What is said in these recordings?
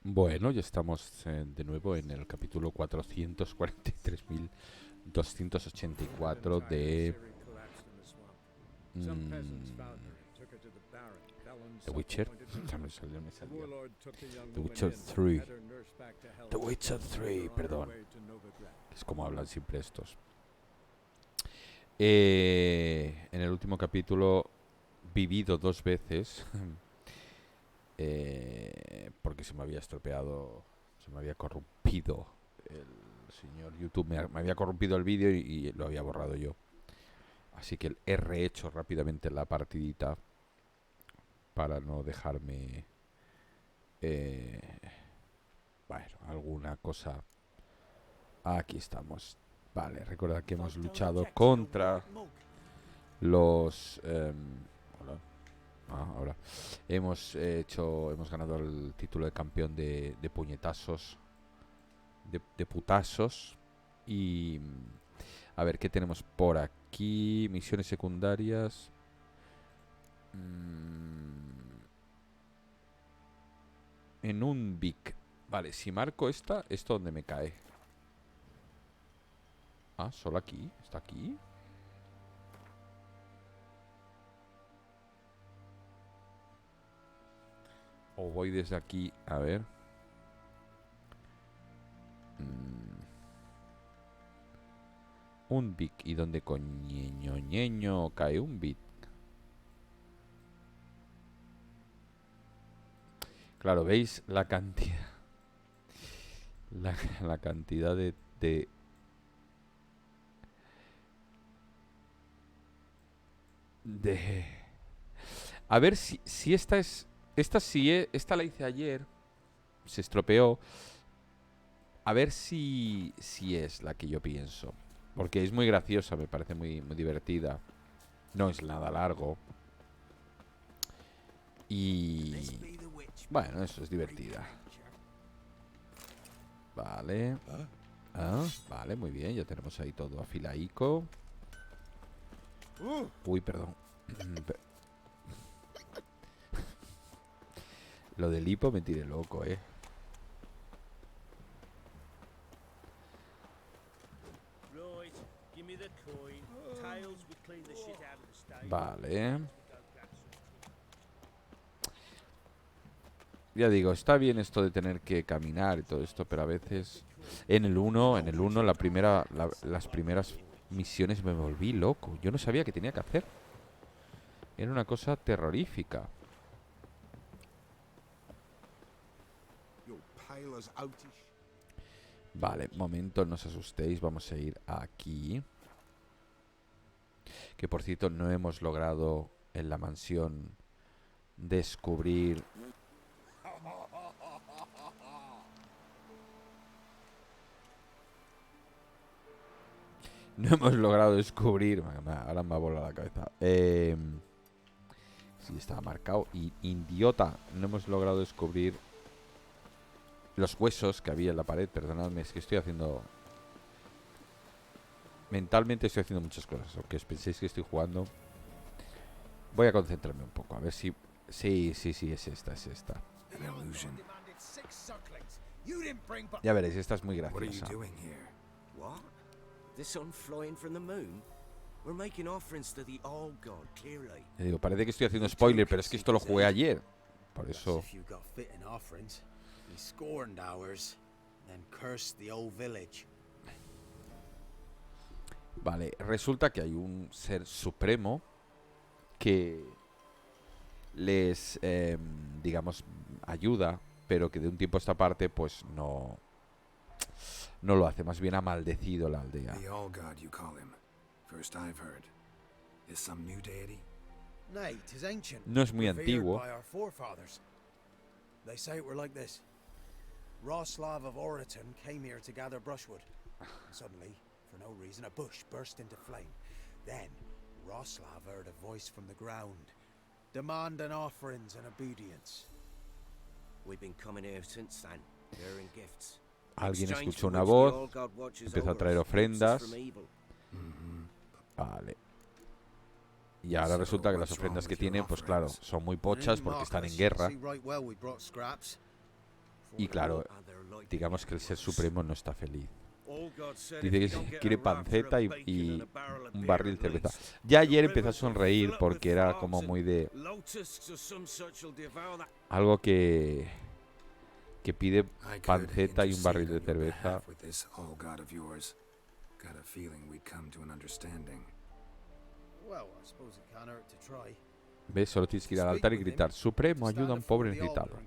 Bueno, ya estamos de nuevo en el capítulo 443.284 de The Witcher. Ya me salió. The Witcher 3. The Witcher 3, perdón. Es como hablan siempre estos. En el último capítulo, vivido 2 veces. Porque se me había estropeado, se me había corrompido el señor YouTube, me había corrompido el vídeo y lo había borrado yo. Así que he rehecho rápidamente la partidita para no dejarme, eh, bueno, alguna cosa. Aquí estamos. Vale, recordad que hemos luchado contra los... hola. Ahora hemos ganado el título de campeón de puñetazos, de putazos. Y a ver qué tenemos por aquí. Misiones secundarias. En un Vic. Vale, si marco esta, ¿esto dónde me cae? Ah, solo aquí. ¿Está aquí? O voy desde aquí, a ver. Un Vic. ¿Y dónde coñeño cae un Vic? Claro, ¿veis la cantidad? La cantidad de... A ver si esta es... Esta la hice ayer. Se estropeó. A ver si es la que yo pienso. Porque es muy graciosa, me parece muy divertida. No es nada largo. Y... bueno, eso es divertida. Vale. Vale, muy bien. Ya tenemos ahí todo afilaico. Uy, perdón. Lo del hipo me tiré loco, Vale. Ya digo, está bien esto de tener que caminar y todo esto, pero a veces... En el 1, las primeras misiones me volví loco. Yo no sabía qué tenía que hacer. Era una cosa terrorífica. Vale, momento, no os asustéis. Vamos a ir aquí. Que por cierto, no hemos logrado en la mansión descubrir... No hemos logrado descubrir... Ahora me ha volado la cabeza. Sí, estaba marcado. Y idiota, no hemos logrado descubrir los huesos que había en la pared. Perdonadme, es que estoy haciendo... mentalmente estoy haciendo muchas cosas. Aunque os penséis que estoy jugando. Voy a concentrarme un poco. A ver si... Sí, es esta, es esta. Ya veréis, esta es muy graciosa. Ya digo, parece que estoy haciendo spoiler, pero es que esto lo jugué ayer. Por eso... Vale, resulta que hay un ser supremo que les, digamos, ayuda, pero que de un tiempo a esta parte, pues no lo hace. Más bien ha maldecido la aldea. No es muy antiguo. Roslav of Oriton came here to gather brushwood. Suddenly, for no reason, a bush burst into flame. Then, Roslav heard a voice from the ground, demanding offerings and obedience. We've been coming here since then, bearing gifts. Alguien escuchó una voz, empezó a traer ofrendas. Vale. Y ahora resulta que las ofrendas que tienen, pues claro, son muy pochas porque están en guerra. Y claro, digamos que el ser supremo no está feliz. Dice que quiere panceta y un barril de cerveza. Ya ayer empezó a sonreír porque era como muy de algo que pide panceta y un barril de cerveza. ¿Ves? Solo tienes que ir al altar y gritar: Supremo, ayuda a un pobre necesitado.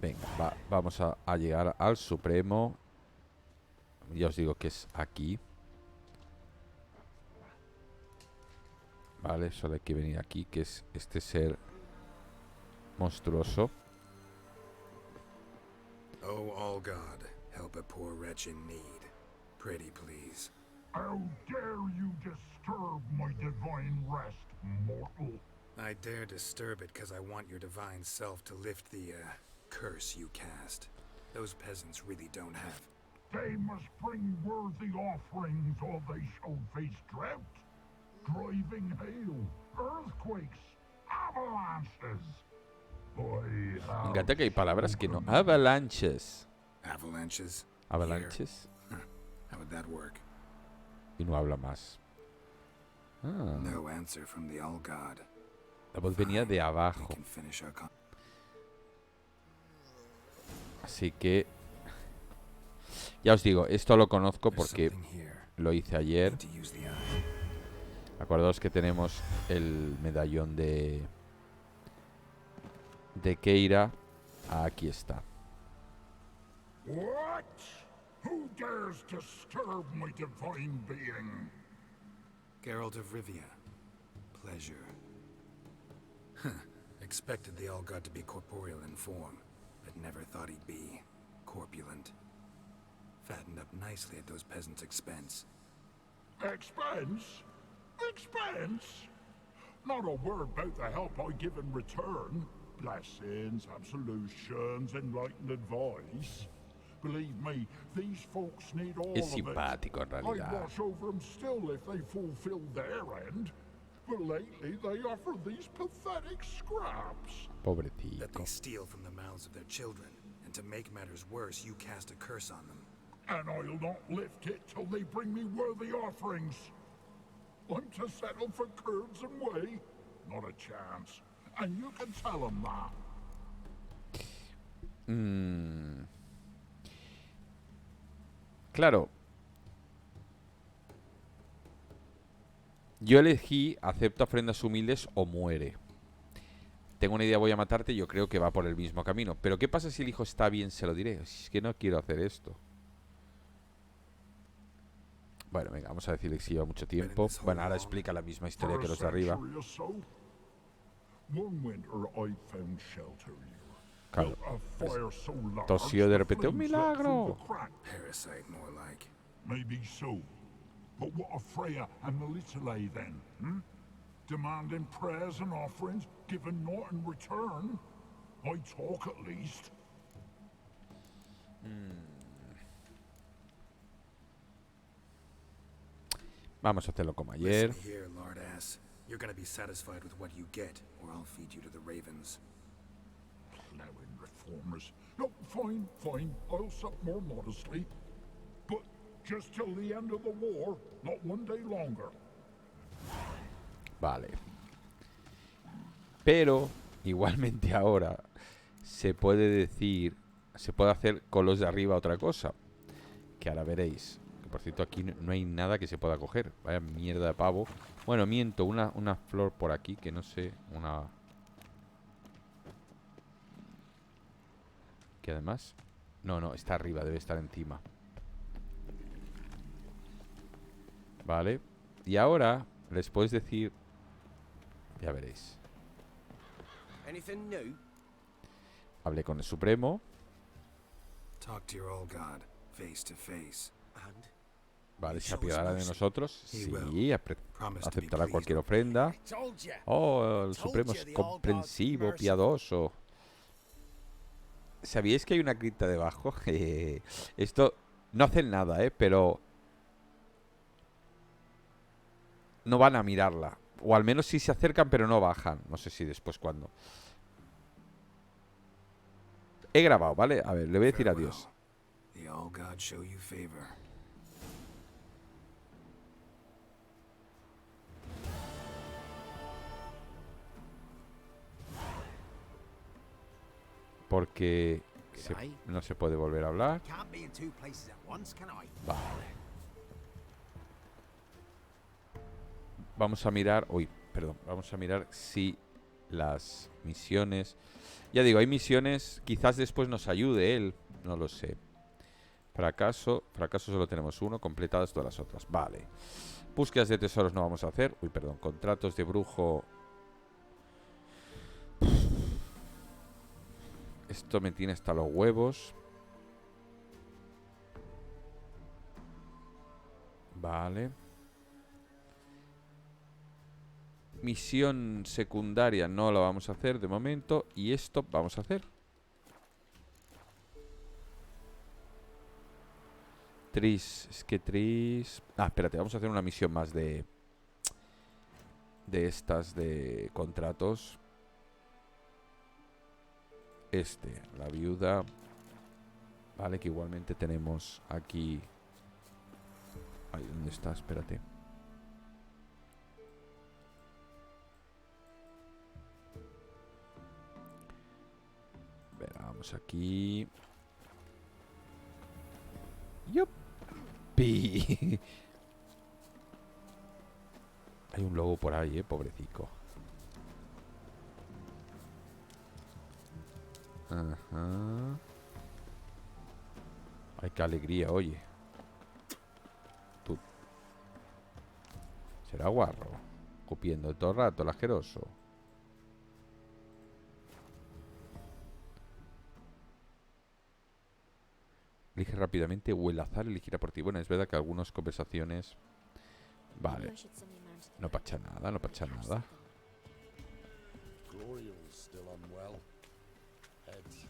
Venga, vamos a llegar al Supremo. Ya os digo que es aquí. Vale, solo hay que venir aquí, que es este ser monstruoso. Oh, all God, help a poor wretch in need. Pretty please. How dare you disturb my divine rest, mortal? I dare disturb it because I want your divine self to lift the, curse you cast. Those peasants really don't have. They must bring worthy offerings or they shall face drought, driving hail, earthquakes, avalanches. Me encanta que hay palabras que no. Avalanches. Avalanches? Avalanches. How would that work? Y no habla más. No answer from the All God. La voz venía de abajo. We can finish our Así que ya os digo, esto lo conozco porque lo hice ayer. Acordaos que tenemos el medallón de Keira. Aquí está. What? Who dares disturb my divine being? Geralt of Rivia. Pleasure. Expected the All God to be corporeal in form, but never thought he'd be corpulent. Fattened up nicely at those peasants' expense. Expense? Expense? Not a word about the help I give in return. Blessings, absolutions, enlightened advice. Believe me, these folks need all Es of it. simpático en I realidad. wash over them still if they fulfill their end. But lately they offer these pathetic scraps. That Pobrecito. they steal from the mouths of their children, and to make matters worse, you cast a curse on them. And I'll not lift it till they bring me worthy offerings. I'm to settle for curds and whey? Not a chance. And you can tell them that. Claro. Yo elegí acepta ofrendas humildes o muere. Tengo una idea, voy a matarte. Yo creo que va por el mismo camino. Pero ¿qué pasa si el hijo está bien? Se lo diré. Es que no quiero hacer esto. Bueno, venga, vamos a decirle que si lleva mucho tiempo. Bueno, ahora explica la misma historia que los de arriba. Claro. Tosió de repente. ¡Un milagro! Parasite, more like. Maybe so. But what of Freya and Melitele then? Demanding prayers and offerings, given naught in return? I talk at least. Vamos a hacerlo como ayer. Listen here, Lord Ass. You're gonna be satisfied with what you get, or I'll feed you to the ravens. Plowing reformers. No, fine, fine. I'll sup more modestly. But just till the end of the war, not one day longer. Vale. Pero, igualmente ahora, se puede decir, se puede hacer con los de arriba otra cosa. Que ahora veréis. Que por cierto, aquí no hay nada que se pueda coger. Vaya mierda de pavo. Bueno, miento, una flor por aquí, que no sé, una... Que además... No, está arriba, debe estar encima. Vale. Y ahora les puedes decir... Ya veréis. Anything new? Hablé con el Supremo. Talk to your All God, face to face. And Vale, se apiadará de nosotros. Sí, Promise to be aceptará pleased cualquier with ofrenda. I told ya. Oh, el Supremo es comprensivo, piadoso. ¿Sabíais que hay una cripta debajo? Esto no hacen nada, pero no van a mirarla. O al menos sí se acercan, pero no bajan. No sé si después cuándo. He grabado, ¿vale? A ver, le voy a decir Farewell. adiós. The All Gods show you favor. Porque G'day. no se puede volver a hablar. Can't be in two places at once, can I? Vale. Vamos a mirar... Uy, perdón. Vamos a mirar si las misiones... Ya digo, hay misiones... Quizás después nos ayude él. No lo sé. Fracaso solo tenemos uno. Completadas todas las otras. Vale. Búsquedas de tesoros no vamos a hacer. Uy, perdón. Contratos de brujo... Esto me tiene hasta los huevos. Vale. Misión secundaria no la vamos a hacer de momento. Y esto vamos a hacer. Es que Tris... Ah, espérate, vamos a hacer una misión más de estas de contratos. La viuda. Vale, que igualmente tenemos aquí... Ay, ¿dónde está? Espérate. Vamos aquí. ¡Yupi! Hay un lobo por ahí, pobrecico. Ajá. Ay, qué alegría, oye. Tú. Será guarro. Cupiendo todo el rato, el asqueroso. Elige rápidamente o el azar elegirá por ti. Bueno, es verdad que algunas conversaciones... Vale. No pasa nada, no pasa nada. Glorial's still unwell. Head's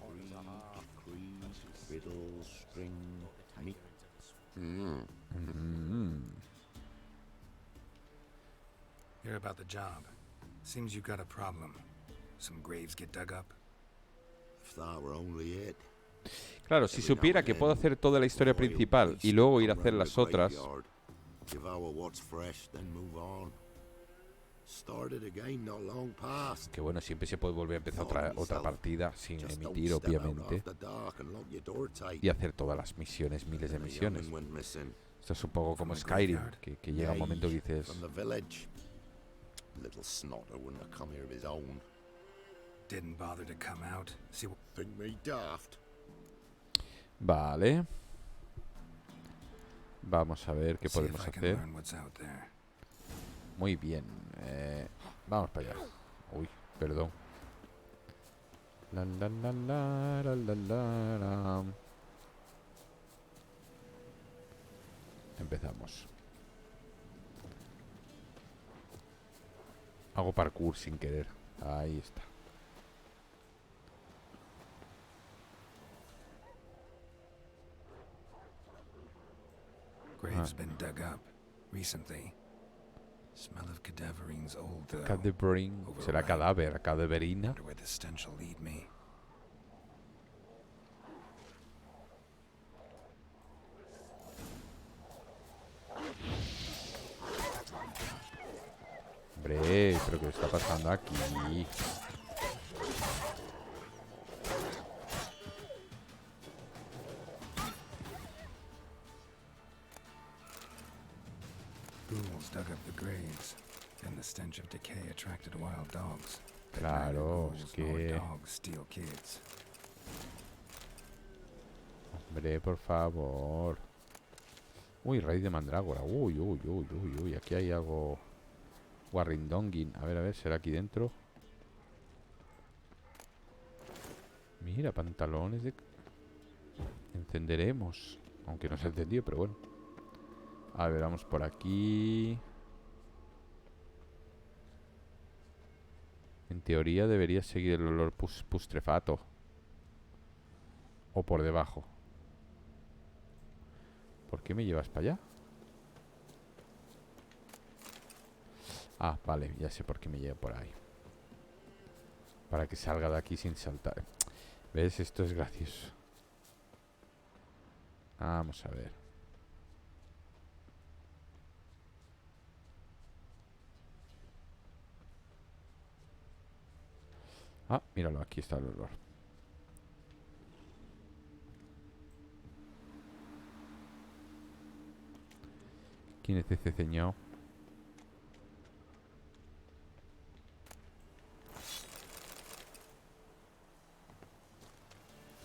crease, riddles, string, meat. Hear about the job. Seems you got a problem. Some graves get dug up. If that were only it. Claro, si supiera que puedo hacer toda la historia principal y luego ir a hacer las otras... Devour what's fresh, then move on. Started again not long past. Que bueno, siempre se puede volver a empezar otra partida sin emitir, obviamente. Y hacer todas las misiones, miles de misiones. Esto es un poco como Skyrim, que llega un momento que dices... Little snotter wouldn't have come here of his own. Didn't bother to come out. See what... Think me daft. Vale. Vamos a ver qué podemos hacer. Muy bien. Vamos para allá. Uy, perdón. La, la, la, la, la, la, la, la. Empezamos. Hago parkour sin querer. Ahí está. Graves been dug up recently. Smell of cadaverines old though. Cadaverine. ¿Será cadáver? ¿Cadaverina? Wonder where the stench will lead me. Hombre, ¿pero qué está pasando aquí? Ghouls dug up the graves. Then the stench of decay attracted wild dogs. But Claro, neither es ghouls nor que... dogs steal kids. Hombre, por favor. Uy, raíz de mandrágora. Uy, uy, uy, uy, uy. Aquí hay algo... Warrindongin. A ver, ¿será aquí dentro? Mira, pantalones de... Encenderemos. Aunque no se ha encendido, pero bueno. A ver, vamos por aquí. En teoría debería seguir el olor pustrefato. O por debajo. ¿Por qué me llevas para allá? Ah, vale, ya sé por qué me lleva por ahí. Para que salga de aquí sin saltar. ¿Ves? Esto es gracioso. Vamos a ver. Ah, míralo, aquí está el olor. ¿Quién es ese señor?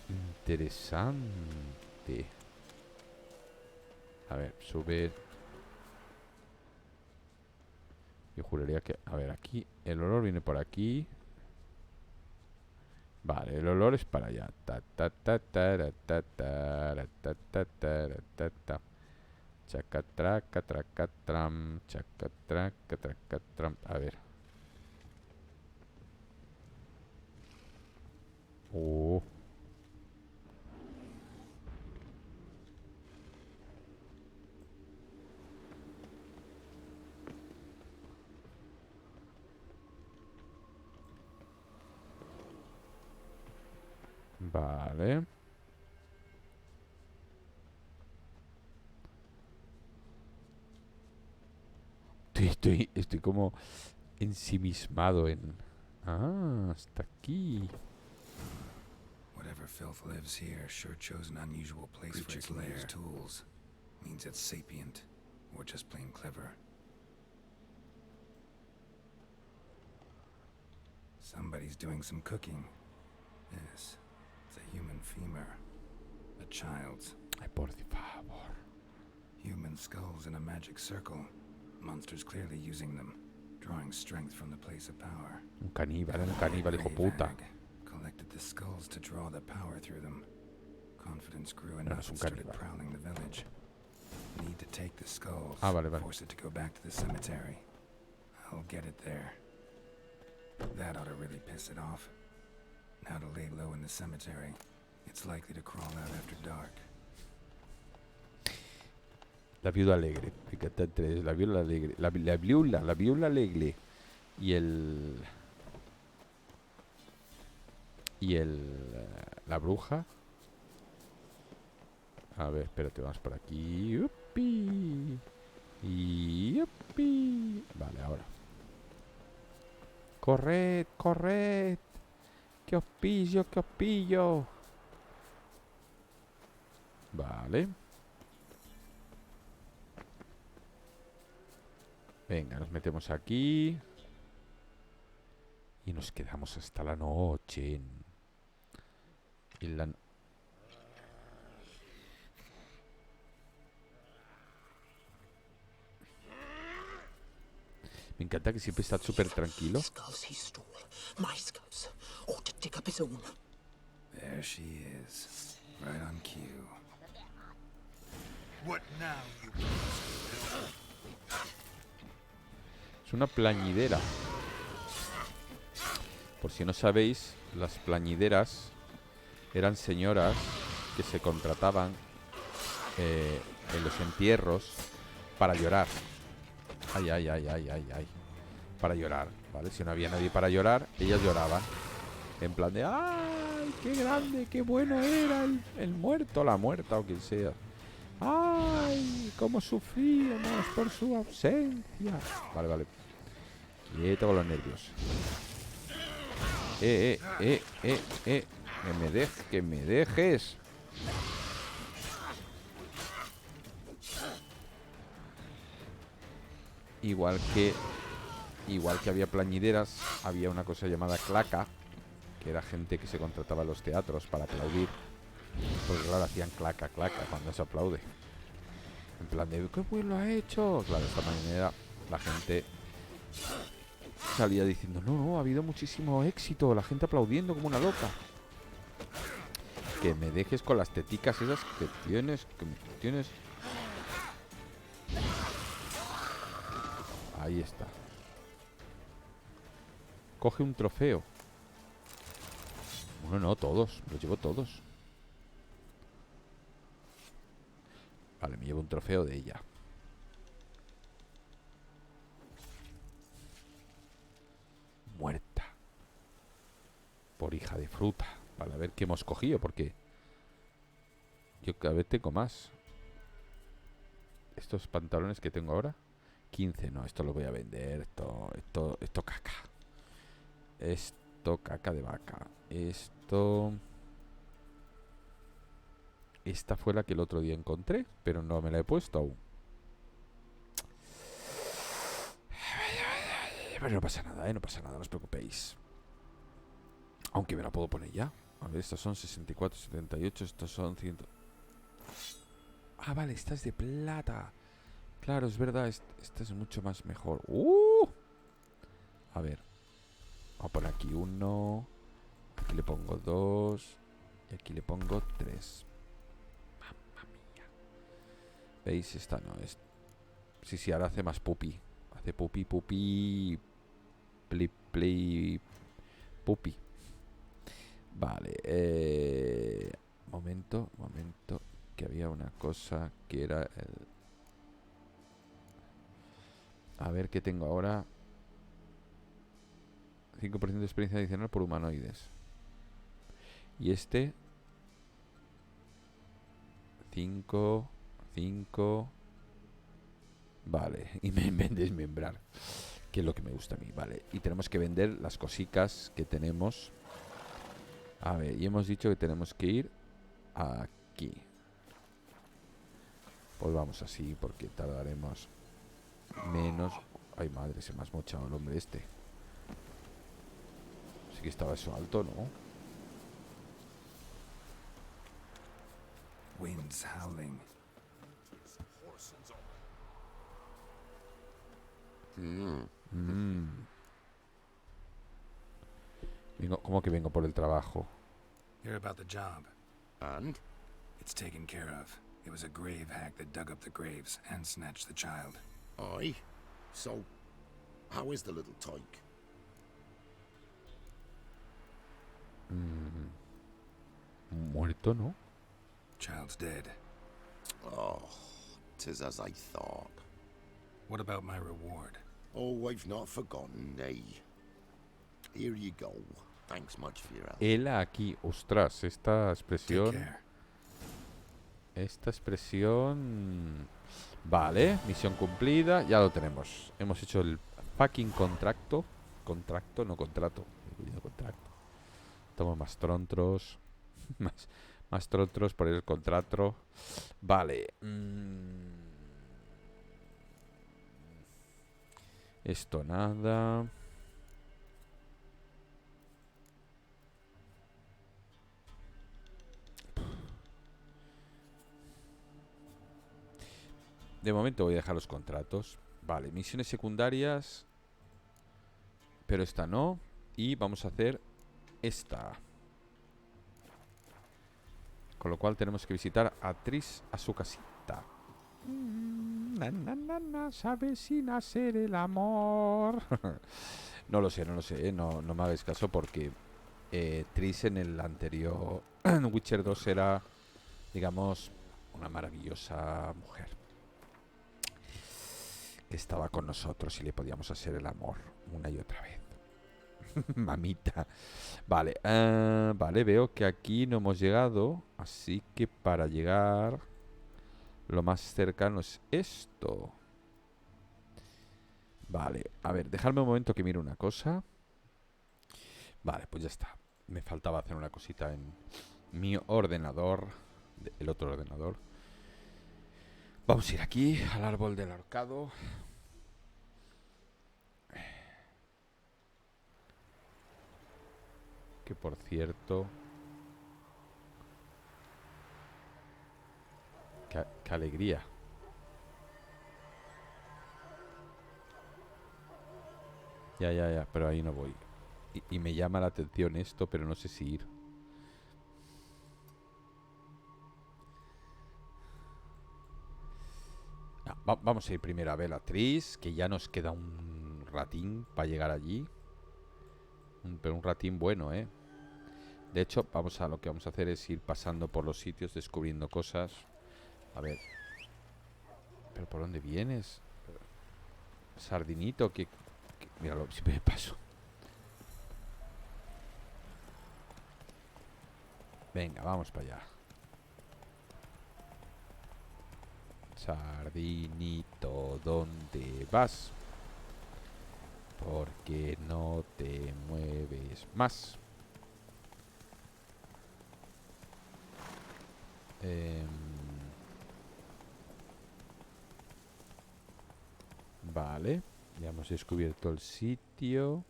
Interesante. A ver, sube. Yo juraría que... A ver, aquí. El olor viene por aquí. Vale, el olor es para allá. Ta ta ta ta ra, ta ta ra, ta ta ta ra, ta ta. Chacatraca, tracatram. Chacatraca, tracatram. A ver. Oh. Vale. Estoy como ensimismado en... Ah, hasta aquí. Whatever filth lives here sure chose an unusual place for its lair. Tools means it's sapient, or just plain clever. Somebody's doing some cooking. Yes, it's a human femur. A child's. Ay, por favor. Human skulls in a magic circle. Monsters clearly using them, drawing strength from the place of power. Un caníbal, hijo puta. Collected the skulls to draw the power through them. Confidence grew No, enough es un and started caníbal. prowling the village. Need to take the skulls. Ah, vale, vale. Force it to go back to the cemetery. I'll get it there. That ought to really piss it off. Now to lay low in the cemetery. It's likely to crawl out after dark. La viuda alegre. Me encantan tres. La viuda alegre. La viuda alegre. Y el... La bruja. A ver, espérate, vamos por aquí. ¡Yupi! ¡Yupi! Vale, ahora. ¡Corred, corred! ¡Que os pillo, que os pillo! Vale. Venga, nos metemos aquí. Y nos quedamos hasta la noche. Y la... Me encanta que siempre está súper tranquilo. Skulls he stole. My skulls. Ought to dig up his own. There she is. Right on cue. What now, you Es una plañidera. Por si no sabéis, las plañideras eran señoras que se contrataban en los entierros para llorar. Ay, ay, ay, ay, ay, ay. Para llorar, ¿vale? Si no había nadie para llorar, ellas lloraban. En plan de, ¡ay, qué grande, qué bueno era el muerto, la muerta o quien sea! ¡Ay, cómo sufríamos por su ausencia! Vale, vale. Quieto con los nervios. Que me dejes. Igual que había plañideras, había una cosa llamada claca, que era gente que se contrataba en los teatros para aplaudir. Porque claro, hacían claca, claca cuando se aplaude. En plan de, ¿qué pues lo ha hecho? Claro, de esta manera la gente salía diciendo, no, ha habido muchísimo éxito, la gente aplaudiendo como una loca. Que me dejes con las teticas esas que tienes. Ahí está. Coge un trofeo. Bueno, no, todos. Los llevo todos. Vale, me llevo un trofeo de ella. Muerta. Por hija de fruta. Para ver qué hemos cogido, porque yo cada vez tengo más. Estos pantalones que tengo ahora, 15. No, esto lo voy a vender. Esto caca. Esto caca de vaca. Esto... Esta fue la que el otro día encontré, pero no me la he puesto aún. Pero no pasa nada, no pasa nada, no os preocupéis. Aunque me la puedo poner ya. A ver, estos son 64, 78, estos son 100. Ah, vale, esta es de plata. Claro, es verdad, esta es mucho más mejor. A ver. Voy a poner aquí 1. Aquí le pongo 2. Y aquí le pongo 3. Mamma mía. ¿Veis? Esta no es... Sí, ahora hace más pupi. Hace pupi. Play. Pupi. Vale. Momento. Que había una cosa que era el... A ver qué tengo ahora. 5% de experiencia adicional por humanoides. Y este 5. Vale, y me desmembrar, que es lo que me gusta a mí. Vale, y tenemos que vender las cositas que tenemos. A ver, y hemos dicho que tenemos que ir aquí. Pues vamos así, porque tardaremos menos. Ay, madre, se me ha mochado el hombre este. Sí que estaba eso alto, ¿no? Winds howling. ¿Cómo que vengo por el trabajo? Hear about the job. And? It's taken care of. It was a grave hack that dug up the graves and snatched the child. Aye. So, how is the little tyke? Muerto, ¿no? Child's dead. Oh, 'tis as I thought. What about my reward? Oh, I've not forgotten, nay. Here you go. Thanks much for your help. Él aquí. Ostras, esta Take expresión... care. Esta expresión... Vale, misión cumplida. Ya lo tenemos. Hemos hecho el fucking contrato. Contrato, no contrato. Contrato. Estamos más trontros. más trontros por el contrato. Vale. Esto nada. De momento voy a dejar los contratos. Vale, misiones secundarias. Pero esta no. Y vamos a hacer esta. Con lo cual tenemos que visitar a Tris a su casita. ¿Sabes si nacer el amor? No lo sé. No me hagáis caso porque Tris en el anterior Witcher 2 era, digamos, una maravillosa mujer que estaba con nosotros y le podíamos hacer el amor una y otra vez. Mamita. Vale, vale, veo que aquí no hemos llegado, así que para llegar lo más cercano es esto. Vale, a ver, dejadme un momento que mire una cosa. Vale, pues ya está. Me faltaba hacer una cosita en mi ordenador, el otro ordenador. Vamos a ir aquí, al árbol del ahorcado. Que por cierto... Qué alegría. Ya, pero ahí no voy. Y me llama la atención esto, pero no sé si ir. Vamos a ir primero a ver a Tris, que ya nos queda un ratín para llegar allí. Pero un ratín bueno, ¿eh? De hecho, lo que vamos a hacer es ir pasando por los sitios, descubriendo cosas. A ver. ¿Pero por dónde vienes? Sardinito, que míralo, siempre me paso. Venga, vamos para allá. Sardinito, ¿dónde vas? ¿Por qué no te mueves más? Vale, ya hemos descubierto el sitio.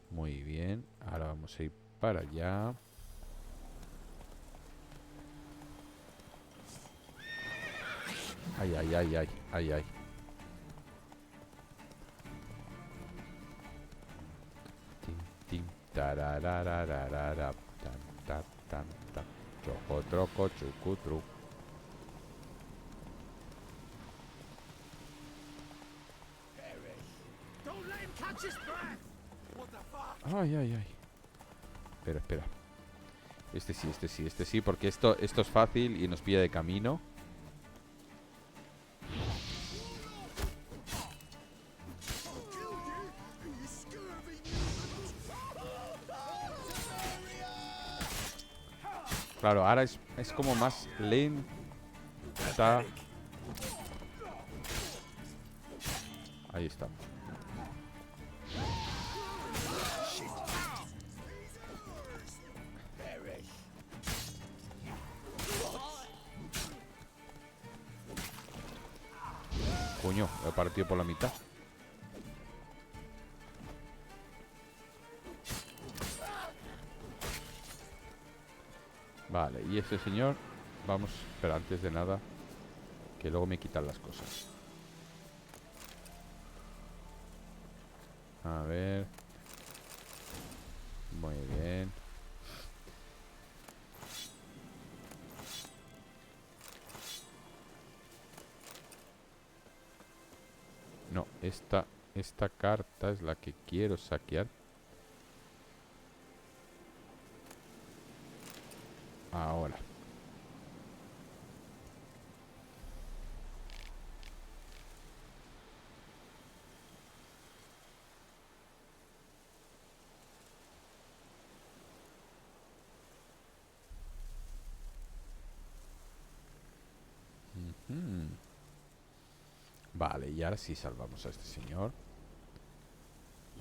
Muy bien, ahora vamos a ir para allá. Ay, ay, ay, ay, ay, ay. Tim, tim, tararararara, tan, tan, tan, tan. Choco, troco, chucutru. Don't let him catch his breath! What the fuck? Ay, ay, ay. Espera, espera. Este sí, porque esto es fácil y nos pilla de camino. Claro, ahora es como más lenta. Ahí estamos. Coño, lo he partido por la mitad. Vale, y ese señor... Vamos, pero antes de nada, que luego me quitan las cosas. A ver. Muy bien. No, esta carta es la que quiero saquear. Ahora. Ujú. Vale, y ahora sí salvamos a este señor.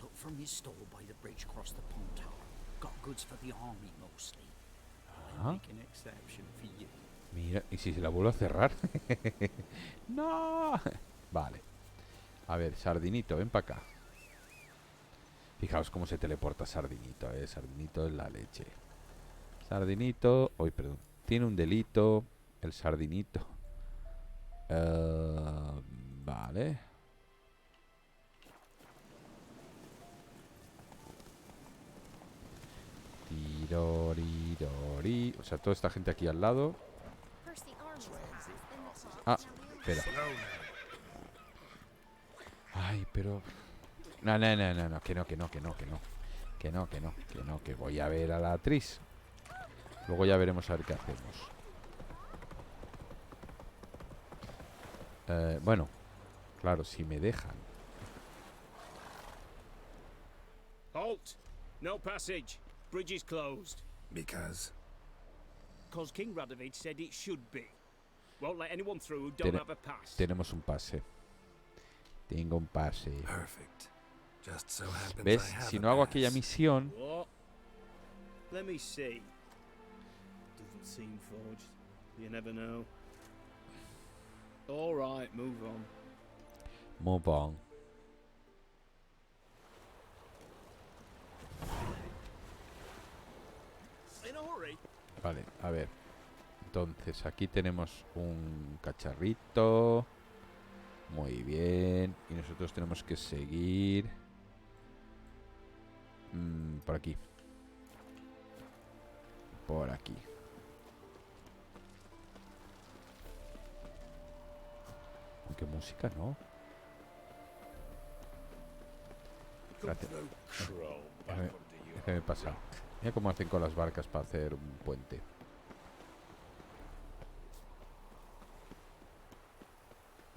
Look from your store by the bridge across the pond tower. Got goods for the army mostly. I Ah. make an exception for you. Mira, ¿y si se la vuelvo a cerrar? ¡No! Vale. A ver, Sardinito, ven para acá. Fijaos cómo se teleporta Sardinito, Sardinito es la leche. Sardinito... Uy, perdón. Tiene un delito. El Sardinito. Vale. Tirorirori. O sea, toda esta gente aquí al lado. Ah, espera. Ay, pero... No, no, no, no, no, que no, que no, que no, que no. Que no, que no, que no, que voy a ver a la actriz. Luego ya veremos a ver qué hacemos. Bueno, claro, si me dejan. Halt! No passage. Bridge is closed. Because Cause King Radovid said it should be. Won't let anyone through who don't have a pass. Tenemos un pase. Tengo un pase. perfect. Just so happens ¿Ves? I have Si a no hago aquella pass. misión... What? Let me see. Doesn't seem forged. You never know. All right, move on. Move on. In a hurry. Vale, a ver. Entonces, aquí tenemos un cacharrito. Muy bien. Y nosotros tenemos que seguir... por aquí. Por aquí. ¿Qué música, no? Espérate. Déjame pasar. Mira cómo hacen con las barcas para hacer un puente.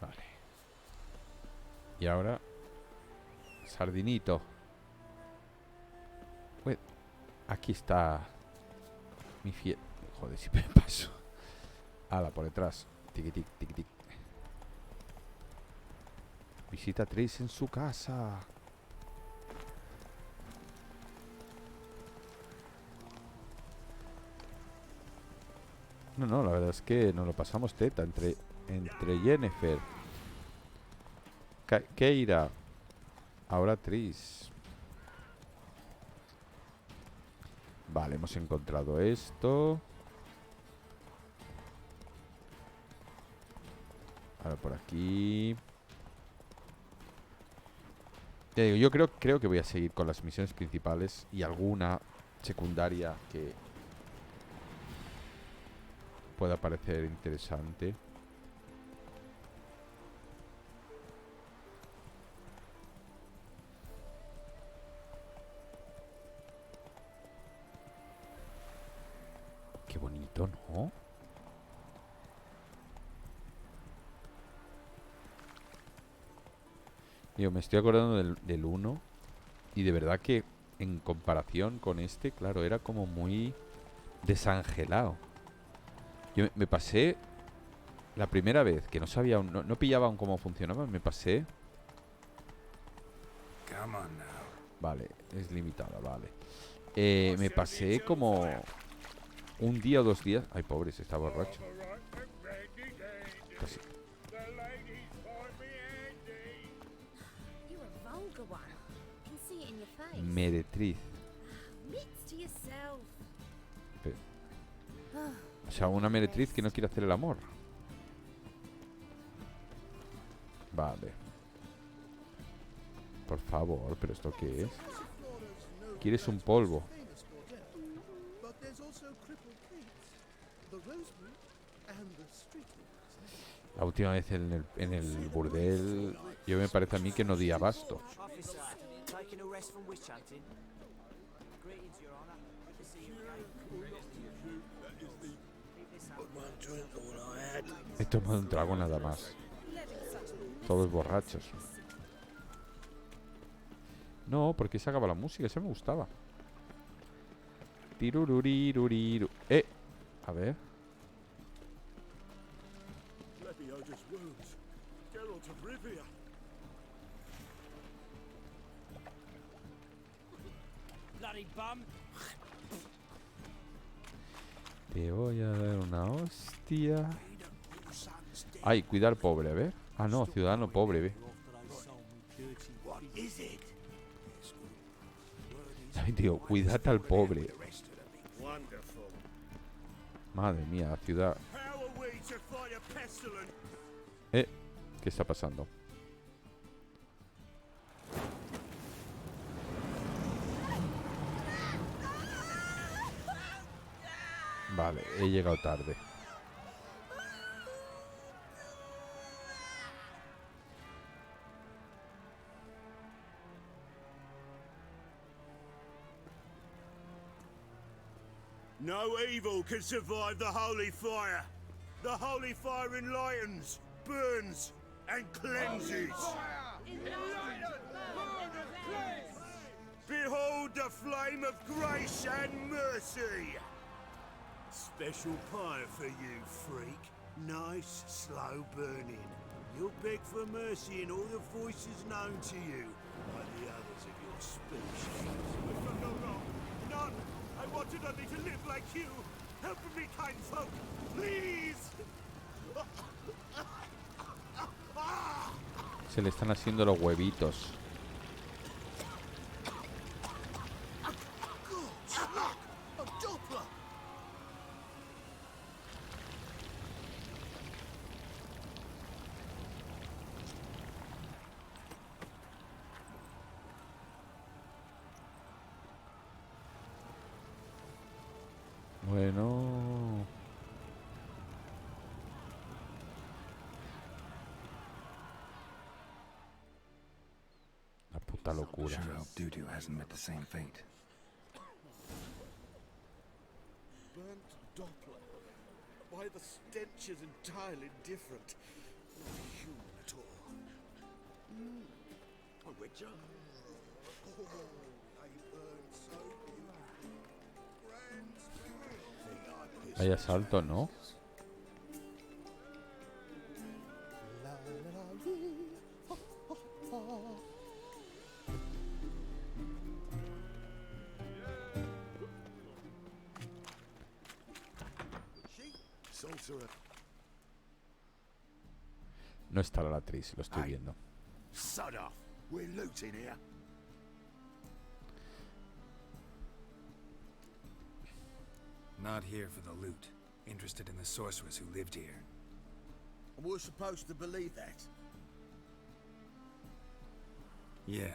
Vale. Y ahora... Sardinito. Aquí está... Mi fiel... Joder, siempre me paso. Ala, por detrás. Tiki tic, tiki tic. Visita a Trace en su casa. No, la verdad es que nos lo pasamos teta entre Jennifer, Keira, ahora Tris. Vale, hemos encontrado esto. Ahora por aquí. Ya digo, yo creo que voy a seguir con las misiones principales y alguna secundaria que pueda parecer interesante. Qué bonito, ¿no? Digo, me estoy acordando del 1 y de verdad que en comparación con este, claro, era como muy desangelado. Yo me pasé la primera vez que no sabía, no pillaba aún cómo funcionaba, me pasé. Come on now. Vale, es limitada, vale. Me pasé como un día o 2 días. Ay, pobre, se está borracho. Casi. You're a vulgar one. Can see it in your face. Meretriz. Admits to yourself. O sea, una meretriz que no quiere hacer el amor. Vale. Por favor, ¿pero esto qué es? ¿Quieres un polvo? La última vez en el burdel, yo me parece a mí que no di abasto. Officer, taking a rest from witch hunting. Greetings, Your Honor. Good to see you again. He tomado un trago nada más. Todos borrachos. No, porque se acaba la música, eso me gustaba. Tirururiruriru. A ver. Bloody bum. Te voy a dar una hostia. Ay, cuidar pobre, a ver. Ah, no, ciudadano pobre, ve. Ay, tío, cuidad al pobre. Madre mía, la ciudad. ¿Qué está pasando? Vale, he llegado tarde. No evil can survive the holy fire. The holy fire enlightens, burns, and cleanses. Behold the flame of grace and mercy. Special pyre for you, freak. Nice, slow burning. You'll beg for mercy in all the voices known to you, like the others of your species. I've done no wrong. None. I wanted only to live like you. Help me, kind folk. Please. Se le están haciendo los huevitos. Bueno. La puta locura. Sure hope Dudu hasn't met the same fate. Burnt Doppler. Why, the stench is entirely different. Not human at all. A witcher? Oh, they burn so beautifully. Grand smell. Vaya salto, ¿no? Sorcerer. No está la actriz, lo estoy Ay. viendo. Sod off. We're looting here. Not here for the loot. Interested in the sorceress who lived here. And we're supposed to believe that. Yeah.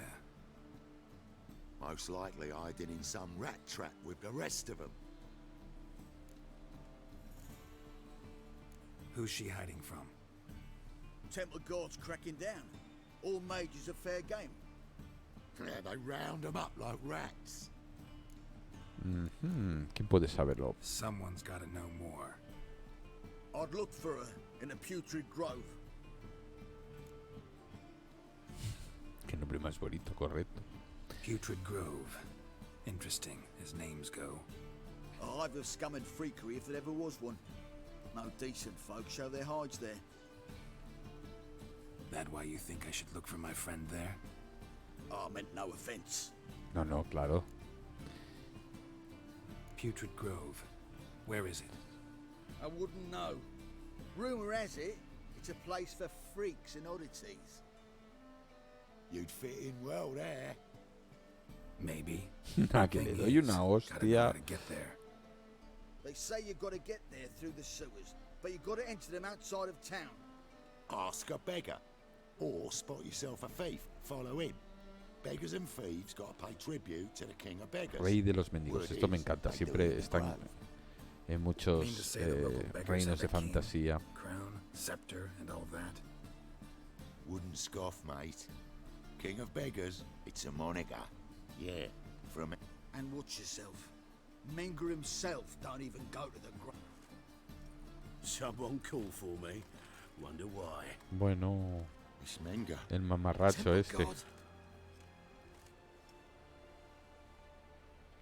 Most likely hiding in some rat trap with the rest of them. Who's she hiding from? Temple guards cracking down. All mages are fair game. Yeah, they round them up like rats. ¿Quién puede saberlo? Someone's gotta know more. I'd look for her in the Putrid Grove. Qué nombre más bonito, correcto. Putrid Grove. Interesting, as names go. A hive of scum and freakery if there ever was one. No decent folk show their hides there. That why you think I should look for my friend there? I meant no offense. No, no, claro. Putrid Grove. Where is it? I wouldn't know. Rumour has it, it's a place for freaks and oddities. You'd fit in well there. Maybe. Ah, que le doy una Gotta hostia. get there. They say you've got to get there through the sewers, but you've got to enter them outside of town. Ask a beggar. Or spot yourself a thief. Follow him. Beggars and thieves got to pay tribute to the king of beggars. Rey de los mendigos. Esto me encanta. Siempre están en muchos reinos de fantasía. Crown, scepter, and all that. Wouldn't scoff, mate. King of beggars, it's a moniker. Yeah, from... And watch yourself. Menger himself don't even go to the grave. Someone call for me. Wonder why. Bueno, It's Menger. el mamarracho este.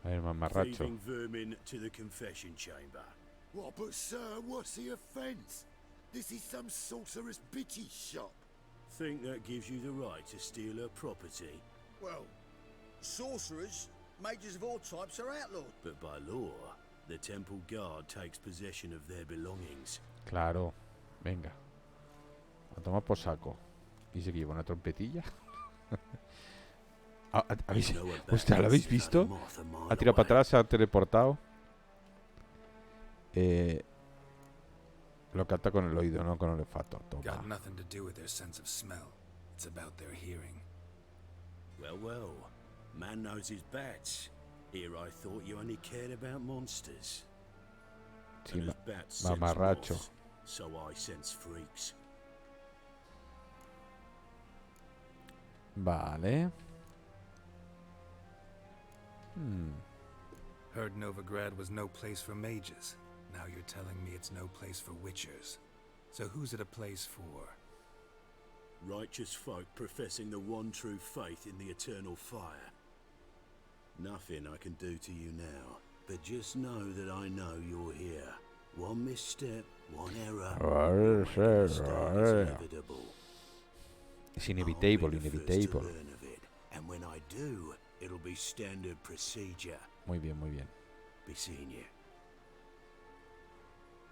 A ver, mamarracho. Thieving vermin to the confession chamber. What, but sir, what's the offence? This is some sorcerer's bitchy shop. Think that gives you the right to steal her property, Well, sorcerers, mages of all types are outlawed. but by law, the temple guard takes possession of their belongings. Claro. Venga. A tomar por saco. ¿Y se lleva una trompetilla? ¿Habéis... You know what Hostia, ¿lo habéis that visto? moth a mile Ha tirado para away. atrás, se ha teleportado. Lo canta con el oído, no con el olfato. Got Toma. nothing to do with their sense of smell. It's about their hearing. Well, well, man knows his bats. Here I thought you only cared about monsters. Sí, And as bats sense mamarracho. moths, so I sense freaks. Vale. Heard Novigrad was no place for mages. Now you're telling me it's no place for witchers. So who's it a place for? Righteous folk professing the one true faith in the eternal fire. Nothing I can do to you now, but just know that I know you're here. One misstep, one error, is inevitable. Es I'll inevitable, be the first to inevitable. learn of it, and when I do, it'll be standard procedure. Muy bien, muy bien. Be seeing you.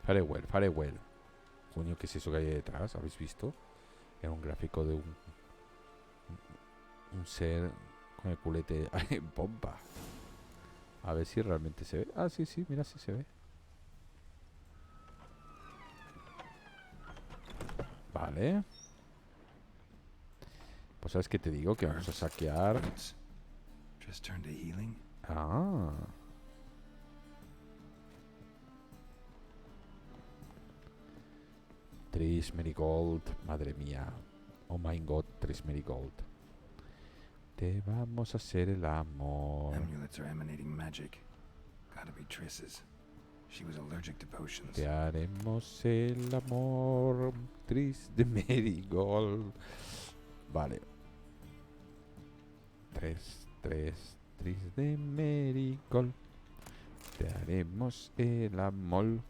Farewell, farewell. Coño, ¿qué es eso que hay detrás? ¿Habéis visto? Era un gráfico de un ser con el culete en pompa. A ver si realmente se ve. Ah, sí, sí, mira si se ve. Vale. Pues sabes que te digo que vamos a saquear. Just turn to healing? Ah. Tris Marigold. Madre mía. Oh my god, Tris Marigold. Te vamos a hacer el amor. Amulets are emanating magic. Gotta be Triss's. She was allergic to potions. Te haremos el amor, Tris de Marigold. Vale. 3, Tris de Marigold. Te haremos el amor.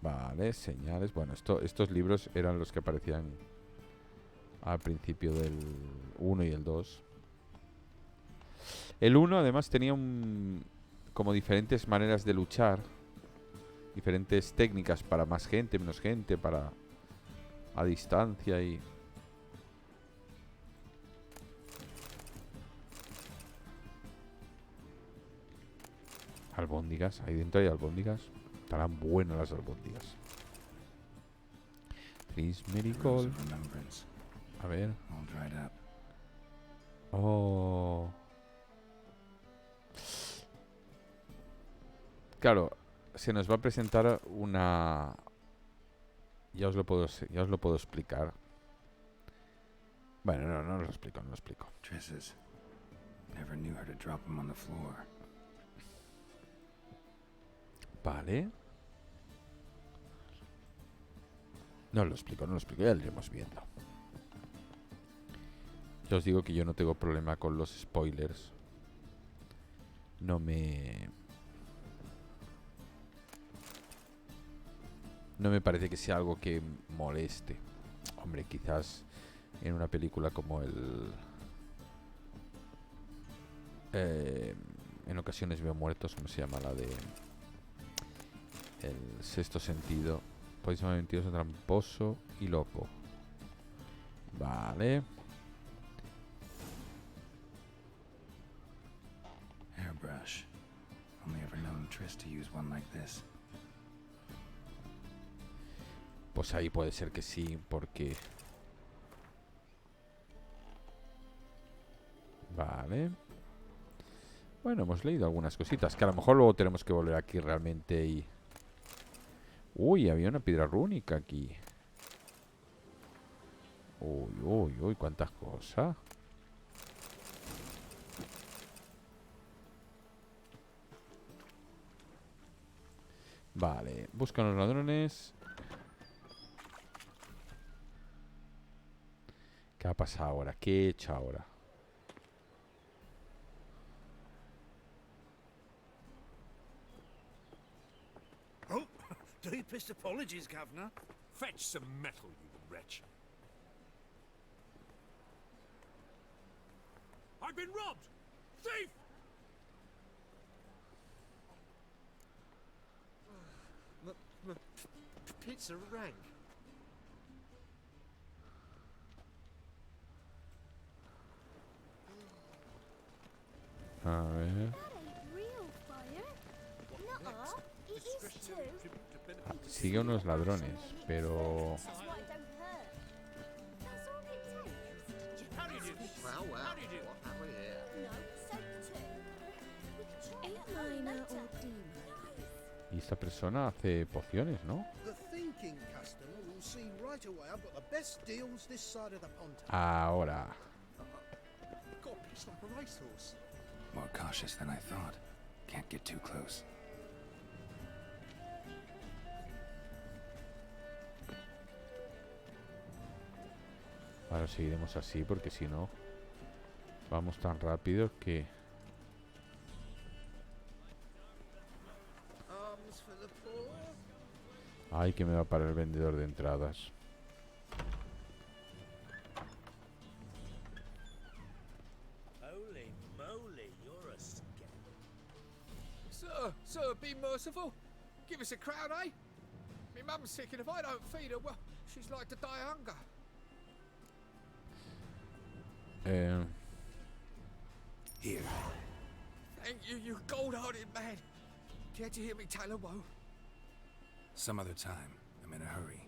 Vale, señales. Bueno, estos libros eran los que aparecían al principio del 1 y el 2. El 1 además tenía como diferentes maneras de luchar. Diferentes técnicas para más gente, menos gente, para a distancia y... Albóndigas, ahí dentro hay albóndigas. Estarán buenas las albóndigas. Tris Miracle. A ver. Oh. Claro, se nos va a presentar una... Ya os lo puedo explicar. Bueno, no lo explico, no lo explico. Tris's. Never knew her to drop him on the floor. Vale. No lo explico, ya lo iremos viendo. Ya os digo que yo no tengo problema con los spoilers. No me parece que sea algo que moleste. Hombre, quizás en una película como en ocasiones veo muertos, ¿cómo se llama? La de El Sexto Sentido. Podéis llamar mentiroso, tramposo y loco. Vale. Airbrush. Only ever known Tris to use one like this. Pues ahí puede ser que sí, porque... Vale. Bueno, hemos leído algunas cositas, que a lo mejor luego tenemos que volver aquí realmente y... Uy, había una piedra rúnica aquí. Uy, cuántas cosas. Vale, buscan los ladrones. ¿Qué ha pasado ahora? ¿Qué he hecho ahora? Oh, deepest apologies, Governor. Fetch some metal, you wretch. I've been robbed! Thief! Pizza rank. A ver. That ain't real fire. Nuh-uh. It is too. Sigue unos ladrones, pero... That's why it don't hurt. That's all it takes. Well, what have we here? No, soap too. We could try Ain't it out mine later. or demon? Y esta persona hace pociones, ¿no? The thinking customer will see right away I've got the best deals this side of the pond. Ahora. Got a piece like a racehorse. More cautious than I thought. Can't get too close. Ahora seguiremos así porque si no vamos tan rápido que... Arms for the poor. Ay, que me va para el vendedor de entradas. Holy moly, you're a scamp. Sir, be merciful. Give us a crown, eh? Me mum's sick, and if I don't feed her, well, she's like to die of hunger. Here. Thank you, you gold-hearted man. Care to hear me tell a woe? Some other time. I'm in a hurry.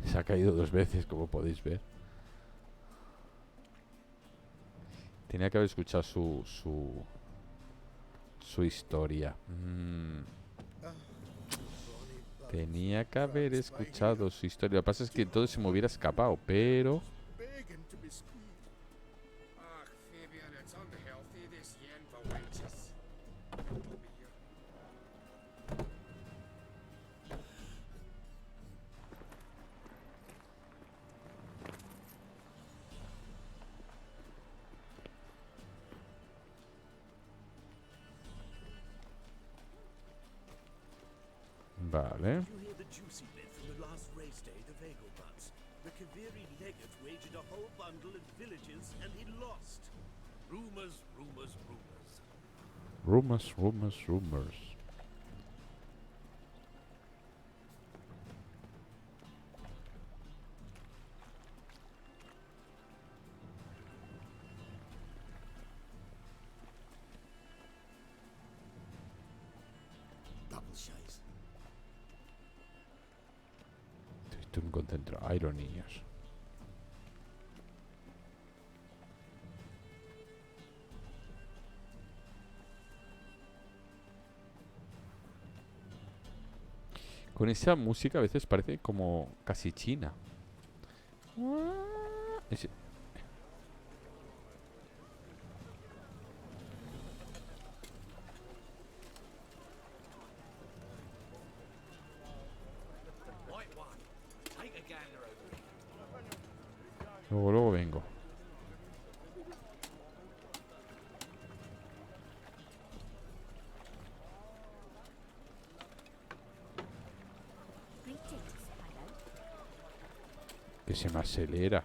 Se ha caído 2 veces, como podéis ver. Tenía que haber escuchado su historia. Tenía que haber escuchado su historia. Lo que pasa es que entonces se me hubiera escapado, pero... Begging to be squeezed. Ach, Fabian, it's unhealthy, this yen for wenches. Vale. You hear the juicy bit from the last race day, the Vagal Butts. The Kaviri legate wagered a whole bundle at villages and he lost. Rumors, rumors, rumors. Rumors, rumors, rumors. Double chase. Estoy muy contento. Ay, los niños. Con esa música a veces parece como casi china. Ese- White one. Take a gander over here. Luego vengo. Greetings, hello. Que se me acelera.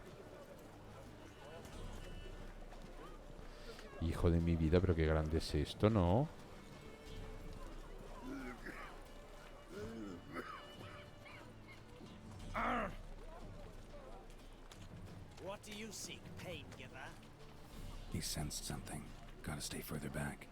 Hijo de mi vida, pero qué grande es esto, ¿no? What do you seek, pain giver? He sensed something. Gotta stay further back.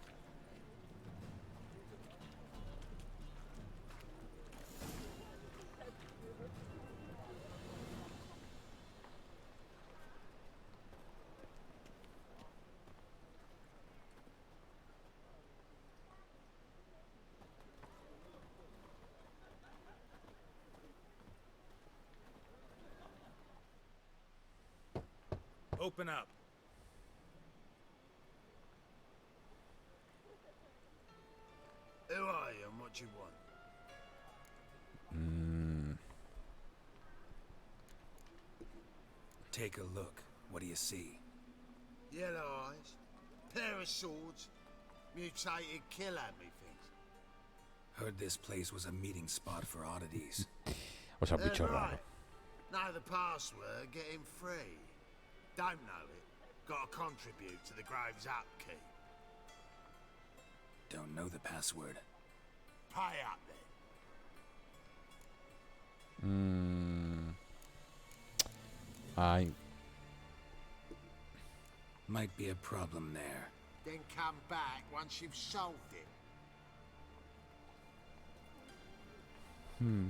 Open up. Who are you and what do you want? Take a look. What do you see? Yellow eyes, pair of swords, mutated killer, methinks. Heard this place was a meeting spot for oddities. O sea, bicho raro. Right. Know the password, get him free. Don't know it, gotta contribute to the Grave's upkeep. Don't know the password. Pay up then. Ay, Might be a problem there. Then come back once you've solved it.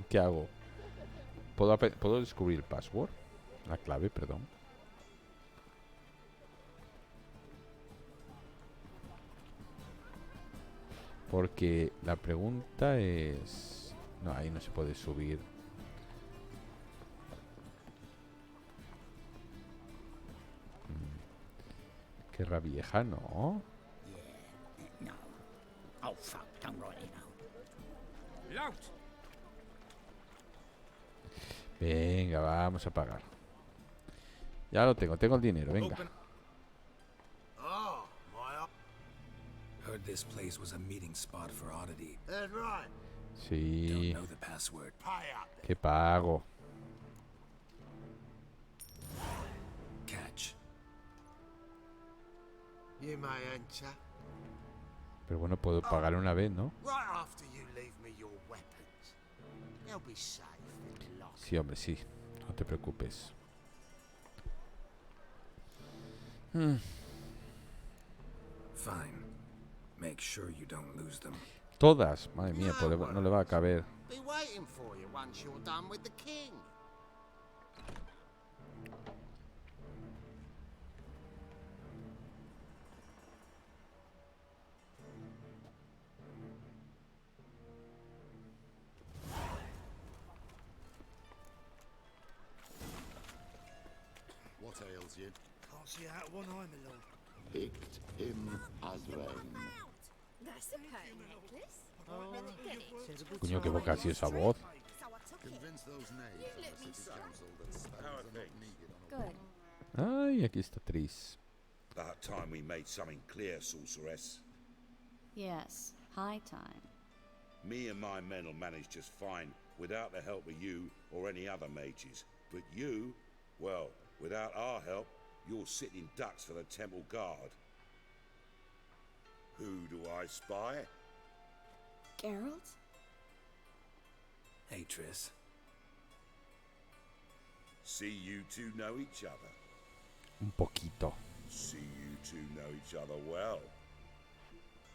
¿qué hago? ¿Puedo descubrir el password? La clave, perdón. Porque la pregunta es... No, ahí no se puede subir. Guerra vieja, ¿no? No. Oh, fuck. Don't write it now. Lout! Venga, vamos a pagar. Ya lo tengo el dinero, venga. Oh, my Heard this place was a meeting spot for oddity. head right. Sí, Don't know the password. Pay up then. que pago. Catch. You may enter. Pero bueno, puedo pagar una vez, ¿no? Right after you leave me your weapons. They'll be safe and locked. Sí, hombre, sí. No te preocupes. Fine. Make sure you don't lose them. Todas. Madre mía, pues no le va a caber. Be waiting for you once you're done with the king. What ails you? Can't see out of one eye, my lord. Picked him as rain. That's a pearl necklace. Get it. Coño, qué boca así esa voz. So I took it. Convince those knaves You of let the me city stop. council that spells are not needed on a Good. Ay, aquí está Tris. About time we made something clear, sorceress. Yes, high time. Me and my men'll manage just fine without the help of you or any other mages. But you, well, without our help, you're sitting ducks for the temple guard. Who do I spy? Geralt? Hey, Triss. See you two know each other. Un poquito. See you two know each other well.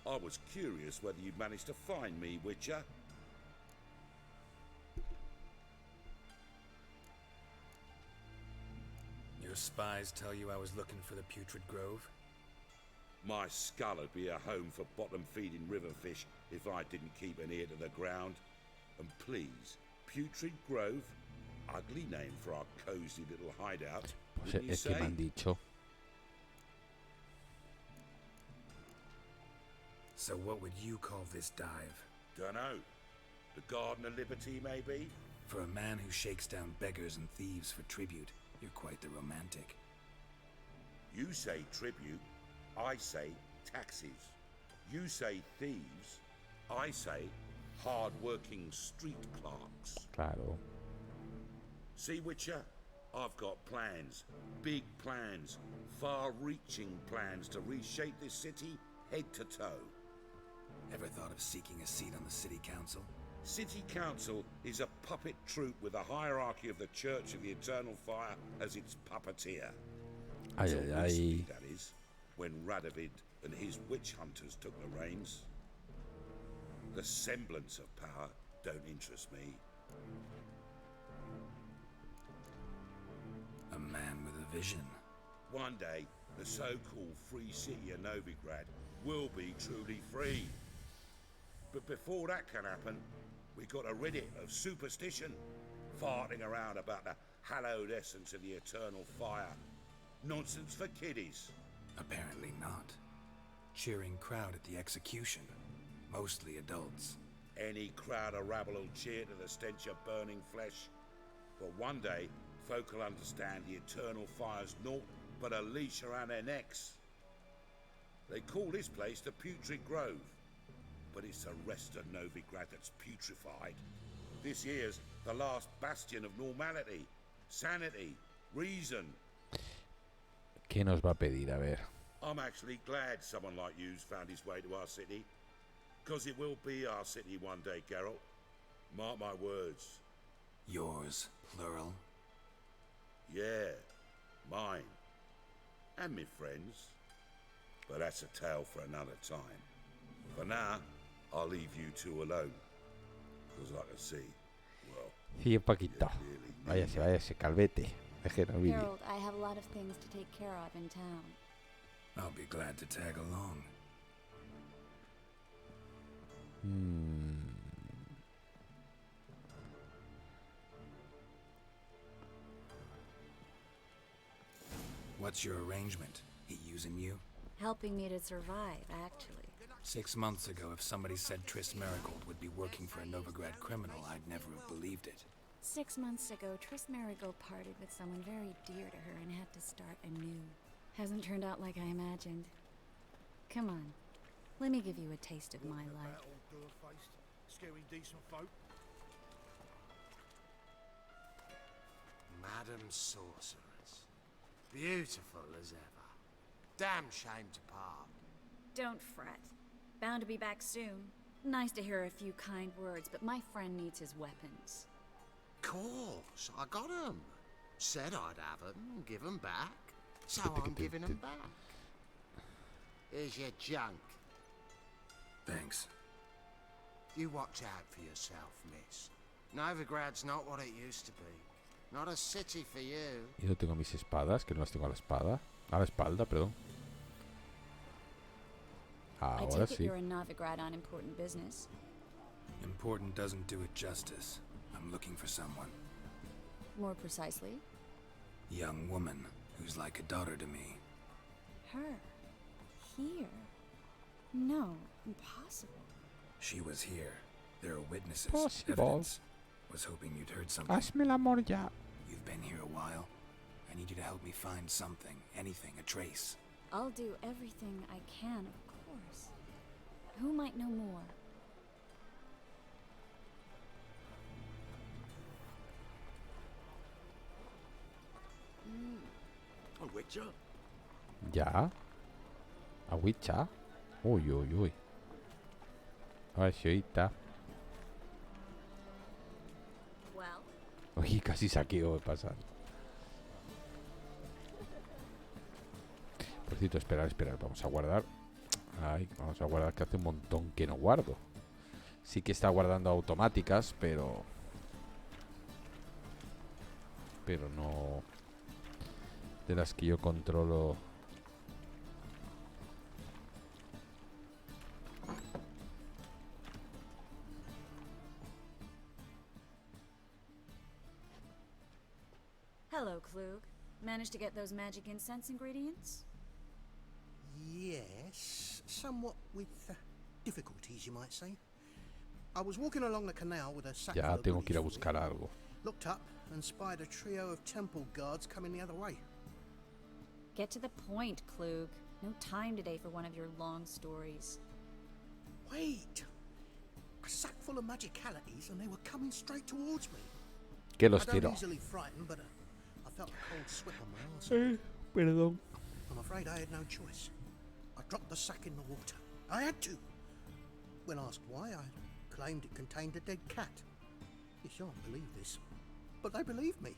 I was curious whether you'd managed to find me, Witcher. Your spies tell you I was looking for the Putrid Grove? My skull would be a home for bottom-feeding river fish if I didn't keep an ear to the ground. And please, Putrid Grove? Ugly name for our cozy little hideout. Pues Wouldn't you es que me say? han dicho. So what would you call this dive? Dunno. The Garden of Liberty, maybe? For a man who shakes down beggars and thieves for tribute, you're quite the romantic. You say tribute, I say taxes. You say thieves, I say hard-working street clerks. Claro. See, Witcher, I've got plans, big plans, far-reaching plans to reshape this city head to toe. Ever thought of seeking a seat on the city council? City Council is a puppet troupe with a hierarchy of the Church of the Eternal Fire as its puppeteer. Ay, Till ay, ay. recently, that is, when Radovid and his witch hunters took the reins. The semblance of power don't interest me. A man with a vision. One day, the so-called free city of Novigrad will be truly free. But before that can happen, we got to rid it of superstition, farting around about the hallowed essence of the eternal fire. Nonsense for kiddies. Apparently not. Cheering crowd at the execution. Mostly adults. Any crowd of rabble will cheer to the stench of burning flesh. But one day, folk will understand the eternal fire's naught but a leash around their necks. They call this place the Putrid Grove, but it's the rest of Novigrad that's putrefied. This here's the last bastion of normality, sanity, reason. ¿Qué nos va a pedir? A ver. I'm actually glad someone like you's found his way to our city, because it will be our city one day, Geralt. Mark my words. Yours, plural. Yeah, mine. And me friends. But that's a tale for another time. For now, I'll leave you two alone. Because I can see, well... Sí, un poquito. Váyase, váyase, calvete. Deje no vídeo. Harold, I have a lot of things to take care of in town. I'll be glad to tag along. What's your arrangement? He using you? Helping me to survive, actually. 6 months ago, if somebody said Triss Marigold would be working for a Novigrad criminal, I'd never have believed it. 6 months ago, Triss Marigold parted with someone very dear to her and had to start anew. Hasn't turned out like I imagined. Come on, let me give you a taste of my life. Scary decent folk. Madam Sorceress. Beautiful as ever. Damn shame to part. Don't fret. Bound to be back soon. Nice to hear a few kind words, but my friend needs his weapons. Course, I got 'em. Said I'd have 'em and give 'em back. So I'm giving 'em back. Here's your junk. Thanks. You watch out for yourself, miss. Novigrad's not what it used to be. Not a city for you. Y no tengo mis espadas, que no las tengo a la espada. A la espalda, perdón. I Ahora take it sí. you're in Novigrad on important business. Important doesn't do it justice. I'm looking for someone. More precisely, Young woman who's like a daughter to me. her. Here. No, impossible. She was here. There are witnesses. Possible. Evidence. Was hoping you'd heard something. Hazme el amor ya. You've been here a while. I need you to help me find something, anything, a trace. I'll do everything I can, of course. Who might know more? Witcher. Ya. A Witcher. Uy, uy, uy. Ay, señorita. Well, Uy, casi saqueo de pasar. Por cierto, esperar. Vamos a guardar. Ay, vamos a guardar, que hace un montón que no guardo. Sí que está guardando automáticas, pero no de las que yo controlo. hello, Klug. Managed to get those magic incense ingredients? Yes, somewhat with difficulties, you might say. I was walking along the canal with a sack full Ya of tengo que ir a goodies for buscar you. algo. Looked up and spied a trio of temple guards coming the other way. Get to the point, Klug. No time today for one of your long stories. Wait! A sack full of magicalities and they were coming straight towards me. Que los I don't tiro. easily frighten, but I felt a cold sweat on my arse. Perdón. I'm afraid I had no choice. I dropped the sack in the water. I had to. When asked why, I claimed it contained a dead cat. You shan't believe this, but they believed me.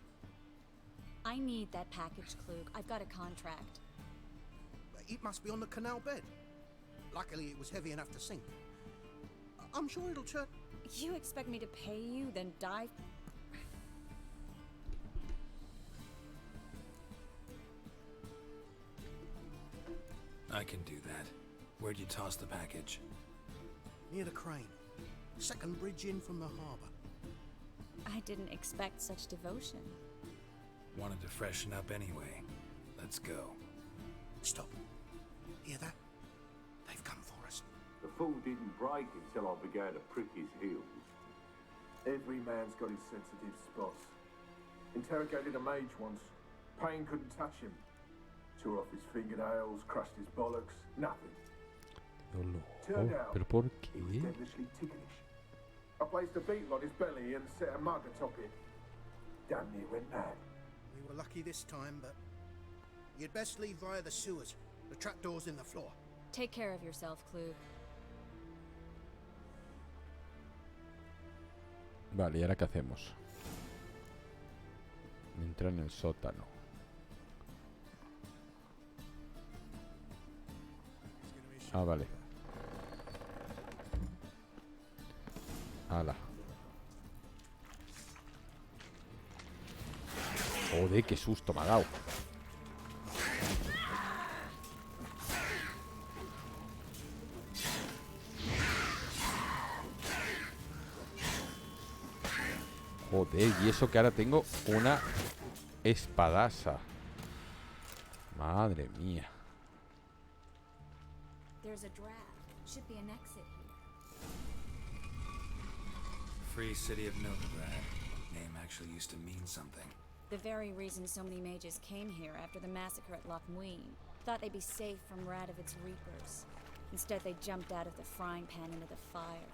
I need that package, Klug. I've got a contract. It must be on the canal bed. Luckily, it was heavy enough to sink. I'm sure it'll turn... You expect me to pay you, then die? I can do that. Where'd you toss the package? Near the crane. Second bridge in from the harbour. I didn't expect such devotion. Wanted to freshen up anyway. Let's go. Stop. Hear that? They've come for us. The fool didn't break until I began to prick his heels. Every man's got his sensitive spots. Interrogated a mage once. Pain couldn't touch him. Tore off his fingernails, crushed his bollocks. Nothing. Turned out ¿Pero por he was qué? devilishly ticklish. I placed a beetle on his belly and set a mug atop it. Damn near went mad. We were lucky this time, but... You'd best leave via the sewers. The trapdoor's in the floor. Take care of yourself, Klug. Vale, ¿y ahora qué hacemos? Entra en el sótano. Ah, vale. Hala. Joder, qué susto me ha dado. Joder, y eso que ahora tengo una espadaza. Madre mía. There's a draft. Should be an exit here. Free City of Novigrad. Name actually used to mean something. The very reason so many mages came here after the massacre at Loch Muin. Thought they'd be safe from Radovid's reapers. Instead, they jumped out of the frying pan into the fire.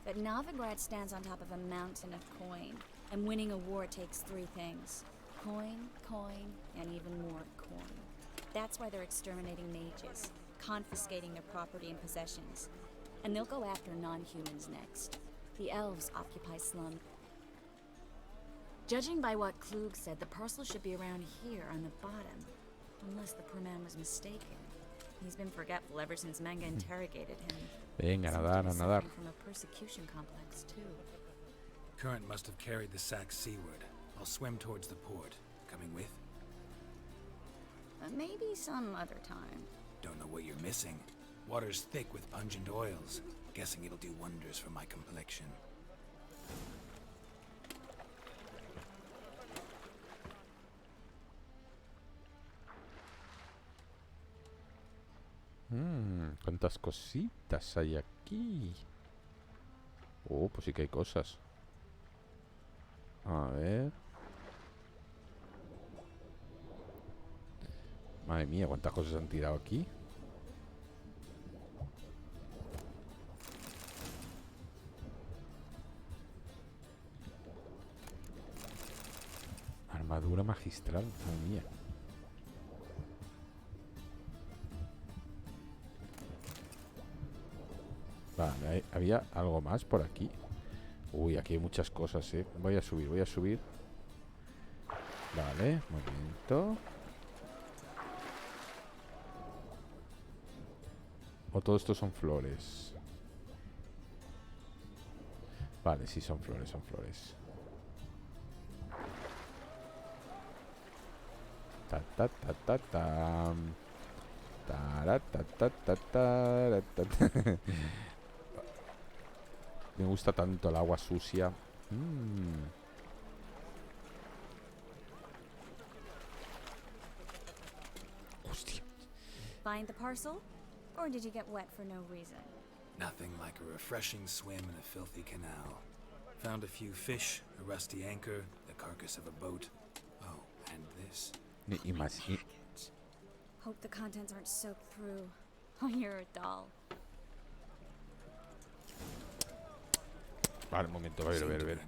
But Novigrad stands on top of a mountain of coin, and winning a war takes three things. Coin, coin, and even more coin. That's why they're exterminating mages, confiscating their property and possessions. And they'll go after non-humans next. The elves occupy slum. Judging by what Klug said, the parcel should be around here on the bottom. Unless the poor man was mistaken. He's been forgetful ever since Manga interrogated him. Venga, a Seems to nadar, be a nadar. suffering from a persecution complex, too. Current must have carried the sack seaward. I'll swim towards the port. Coming with? Maybe some other time. Don't know what you're missing. Water's thick with pungent oils. Guessing it'll do wonders for my complexion. Cuántas cositas hay aquí. Oh, pues sí que hay cosas. A ver. Madre mía, cuántas cosas han tirado aquí. Armadura magistral, madre mía. Vale, había algo más por aquí. Uy, aquí hay muchas cosas, Voy a subir, voy a subir. Vale, momento. O todo esto son flores. Vale, sí, son flores, son flores. Ta ta ta ta tam. Tara, ta, ta, ta, tara, ta, ta. Me gusta tanto el agua sucia. Hostia. Find the parcel? Or did you get wet for no reason? Nothing like a refreshing swim in a filthy canal. Found a few fish, a rusty anchor, the carcass of a boat. Oh, and this. Y más. Hope the contents aren't soaked through. Oh, you're a doll. Vale, un momento, a ver.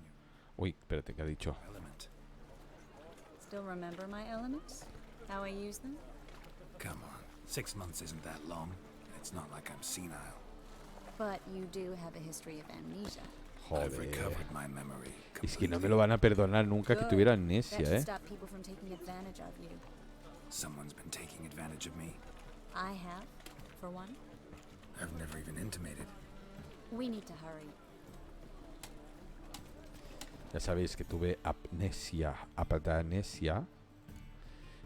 Uy, espérate, ¿qué ha dicho? Still remember my elements? How I use them? Come on, 6 months isn't that long. It's not like I'm senile. But you do have a history of amnesia. I've recovered my memory. Es que no me lo van a perdonar nunca que tuviera amnesia, That should stop people from taking advantage of you. Someone's been taking advantage of me. I have, for one. I've never even intimated. We need to hurry. Ya sabéis que tuve amnesia.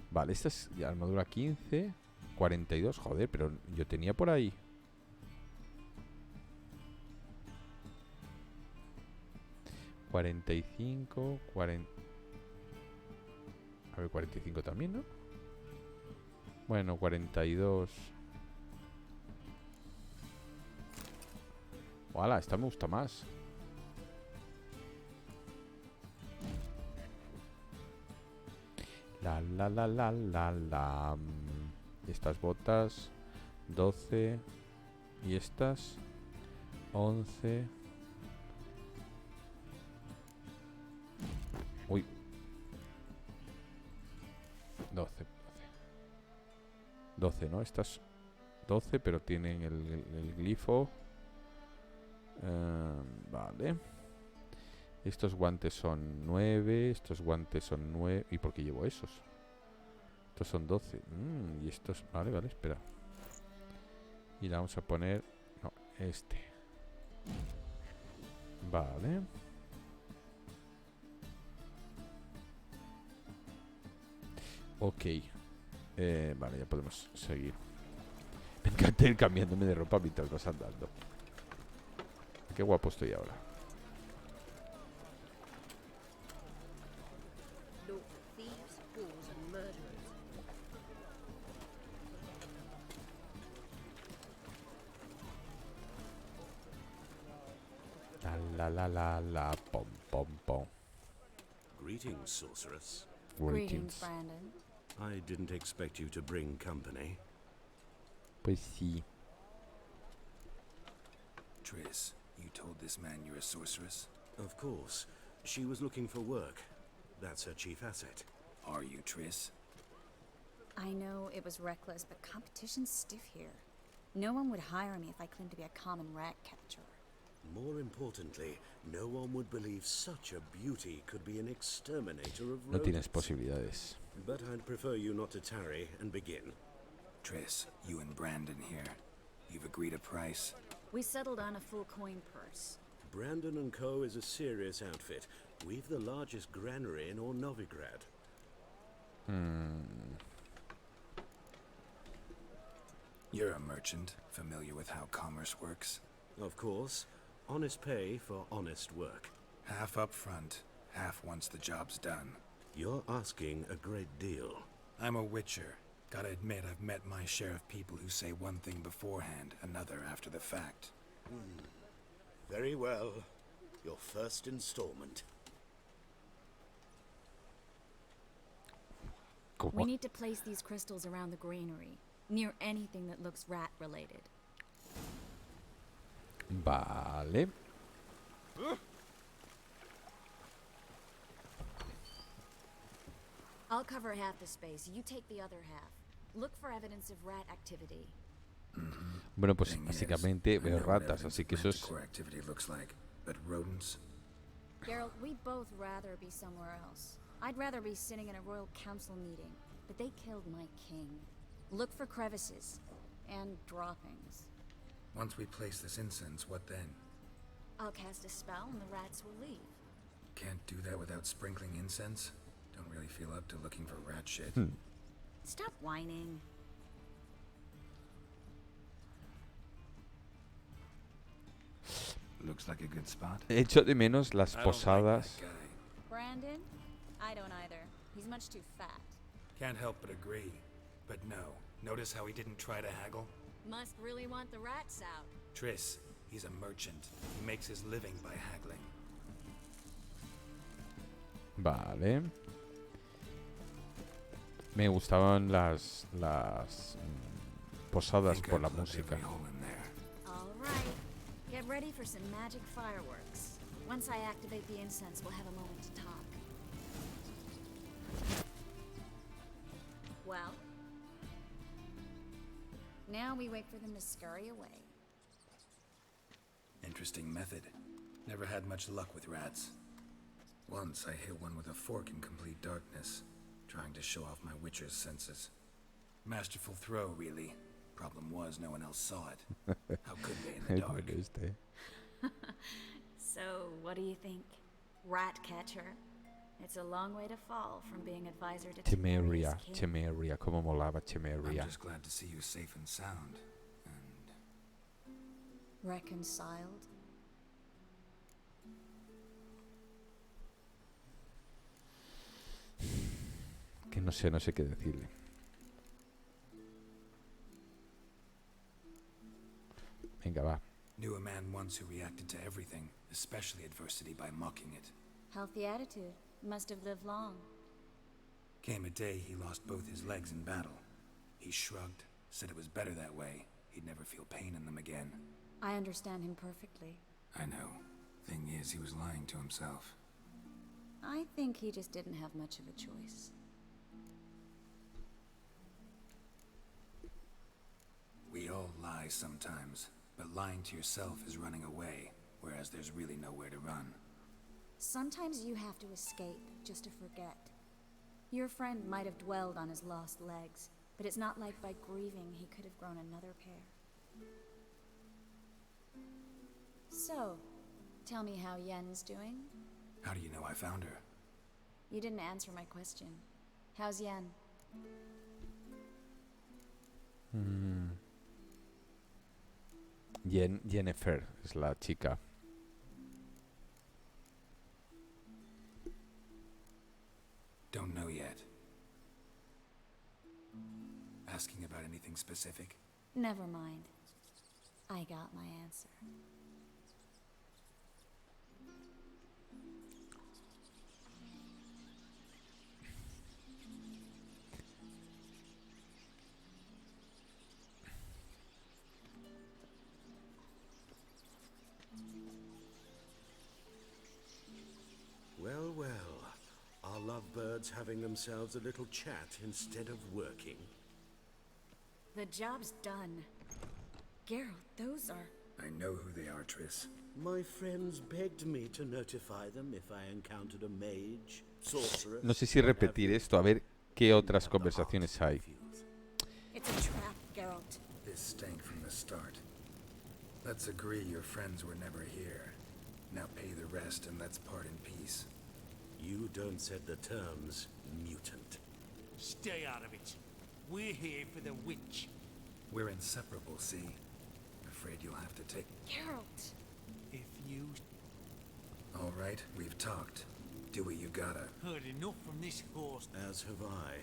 Vale, esta es armadura 15, 42, joder, pero yo tenía por ahí. $45, 40. A ver, 45 también, ¿no? Bueno, 42. ¡Hala! Esta me gusta más. La. Estas botas 12 y estas 11. Uy. 12, ¿no? Estas 12, pero tienen el glifo. Vale. Estos guantes son 9. Estos guantes son 9. ¿Y por qué llevo esos? Estos son 12. Y estos... Vale, espera. Y le vamos a poner... No, este. Vale. Ok. Vale, ya podemos seguir. Me encanta ir cambiándome de ropa mientras vas andando. Qué guapo estoy ahora. La, pom. Greetings, sorceress. Greetings, Brandon. I didn't expect you to bring company. Pues sí. Triss, you told this man you're a sorceress? Of course. She was looking for work. That's her chief asset. Are you, Triss? I know it was reckless, but competition's stiff here. No one would hire me if I claimed to be a common rat catcher. More importantly, no one would believe such a beauty could be an exterminator of rodents. No tienes posibilidades. But I'd prefer you not to tarry and begin. Triss, you and Brandon here. You've agreed a price? We settled on a full coin purse. Brandon & Co. is a serious outfit. We've the largest granary in all Novigrad. You're a merchant, familiar with how commerce works? Of course. Honest pay for honest work. Half up front, half once the job's done. You're asking a great deal. I'm a witcher. Gotta admit, I've met my share of people who say one thing beforehand, another after the fact. Very well. Your first installment. We need to place these crystals around the granary, near anything that looks rat-related. Vale. I'll cover half the space. You take the other half. Look for evidence of rat activity. Bueno, pues Thing is, básicamente I veo know what ratas, evidence así of que eso es... manticore activity looks like, but rodents? Geralt, we'd both rather be somewhere else. I'd rather be sitting in a royal council meeting, but they killed my king. Look for crevices and droppings. Once we place this incense, what then? I'll cast a spell and the rats will leave. Can't do that without sprinkling incense? Don't really feel up to looking for rat shit. Stop whining. Looks like a good spot. Echo de menos las I don't like posadas. that guy. Brandon? I don't either. He's much too fat. Can't help but agree. But no. Notice how he didn't try to haggle? Must really want the rats out. Triss, he's a merchant. He makes his living by haggling. Vale. Me gustaban las posadas Think por I la plugged música. every hole in there. All right. Get ready for some magic fireworks. Once I activate the incense, we'll have a moment to talk. Well? Now we wait for them to scurry away. Interesting method. Never had much luck with rats. Once I hit one with a fork in complete darkness, trying to show off my witcher's senses. Masterful throw, really. Problem was, no one else saw it. How could they in the dark? So, what do you think? Rat catcher? It's a long way to fall from being advisor to Temeria, Temeria's king. Temeria, como molaba I'm Temeria. just glad to see you safe and sound. And Reconciled? Que no sé qué decirle. Venga, va. knew a man once who reacted to everything, especially adversity, by mocking it. Healthy attitude. Must have lived long. Came a day he lost both his legs in battle. He shrugged, said it was better that way. He'd never feel pain in them again. I understand him perfectly. I know. Thing is, he was lying to himself. I think he just didn't have much of a choice. We all lie sometimes, but lying to yourself is running away, whereas there's really nowhere to run. Sometimes you have to escape just to forget. Your friend might have dwelled on his lost legs, but it's not like by grieving he could have grown another pair. So, tell me how Yen's doing? How do you know I found her? You didn't answer my question. How's Yen? Jennifer es la chica. Don't know yet. Asking about anything specific? Never mind. I got my answer. Well, well. Are lovebirds having themselves a little chat instead of working? The job's done. Geralt, those are... I know who they are, Triss. My friends begged me to notify them if I encountered a mage, sorcerer... No sé si repetir esto, a ver qué otras conversaciones hay. It's a trap, Geralt. This stank from the start. Let's agree your friends were never here. Now pay the rest and let's part in peace. You don't set the terms, mutant. Stay out of it. We're here for the witch. We're inseparable, see? Afraid you'll have to take... Geralt! If you All right, we've talked. Do what you gotta. heard enough from this horse... As have I.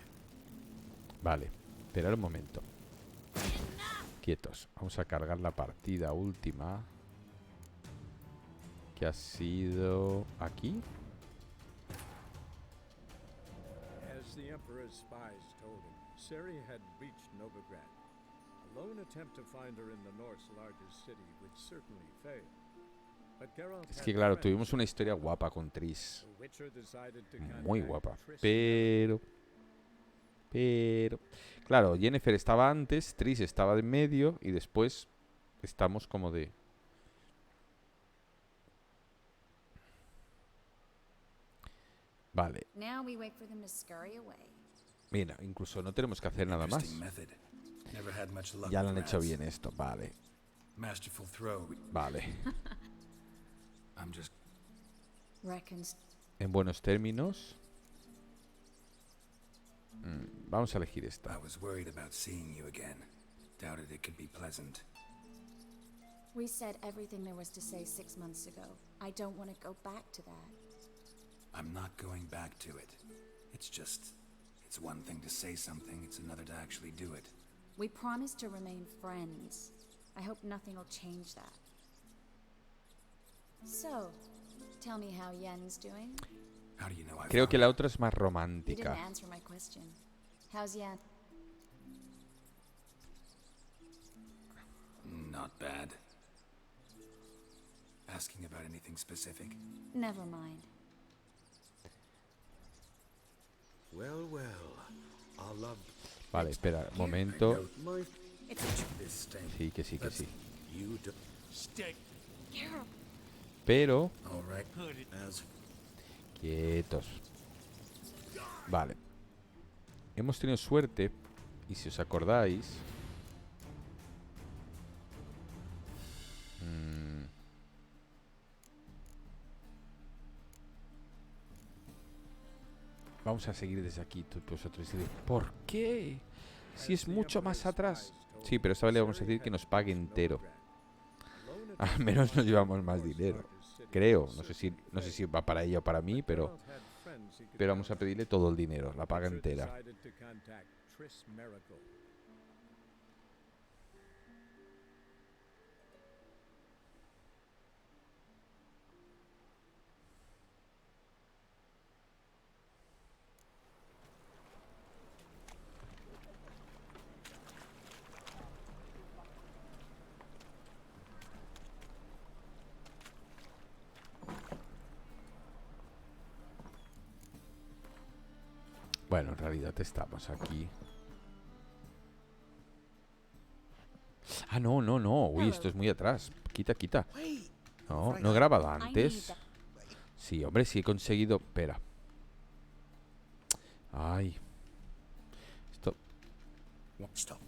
Vale, esperad un momento. Quietos. Vamos a cargar la partida última. Que ha sido... ¿aquí? As the Emperor's spies told him, Ciri had reached Novigrad. A lone attempt to find her in the North's largest city would certainly fail. But Geralt Es had que claro, friends. tuvimos una historia guapa con Tris. The Witcher decided to Muy contact guapa. Triss Pero... Pero, claro, Yennefer estaba antes, Triss estaba de en medio y después estamos como de... Vale. Now we wait for them to scurry away. Mira, incluso no tenemos que hacer nada más. Interesting method. Never had much luck Ya lo with han hecho rats. bien esto, vale. Masterful throw. Vale. I'm just Reckons. En buenos términos. Vamos a elegir esta. I was worried about seeing you again. Doubted it could be pleasant. We said everything there was to say 6 months ago. I don't want to go back to that. I'm not going back to it. It's just... It's one thing to say something, it's another to actually do it. We promised to remain friends. I hope nothing will change that. So, tell me how Yen's doing. How do you know I Creo found que la otra es más You romántica. didn't answer my question. How's Yen? Not bad. Asking about anything specific? Never mind. Well, well. I love Vale, espera, un momento. my This stain. Sí, que sí, que sí. you do Stick. Pero... All right. Put it. as Quietos. Vale. Hemos tenido suerte. Y si os acordáis... Vamos a seguir desde aquí, vosotros decís, ¿por qué? Si es mucho más atrás. Sí, pero esta vez le vamos a decir que nos pague entero. Al menos nos llevamos más dinero. Creo. No sé si va para ella o para mí, pero vamos a pedirle todo el dinero, la paga entera. Bueno, en realidad estamos aquí. Ah, no, no, no. Uy, esto es muy atrás. Quita, quita. No, no he grabado antes. Sí, hombre, sí he conseguido... Espera. Ay. Esto... Stop.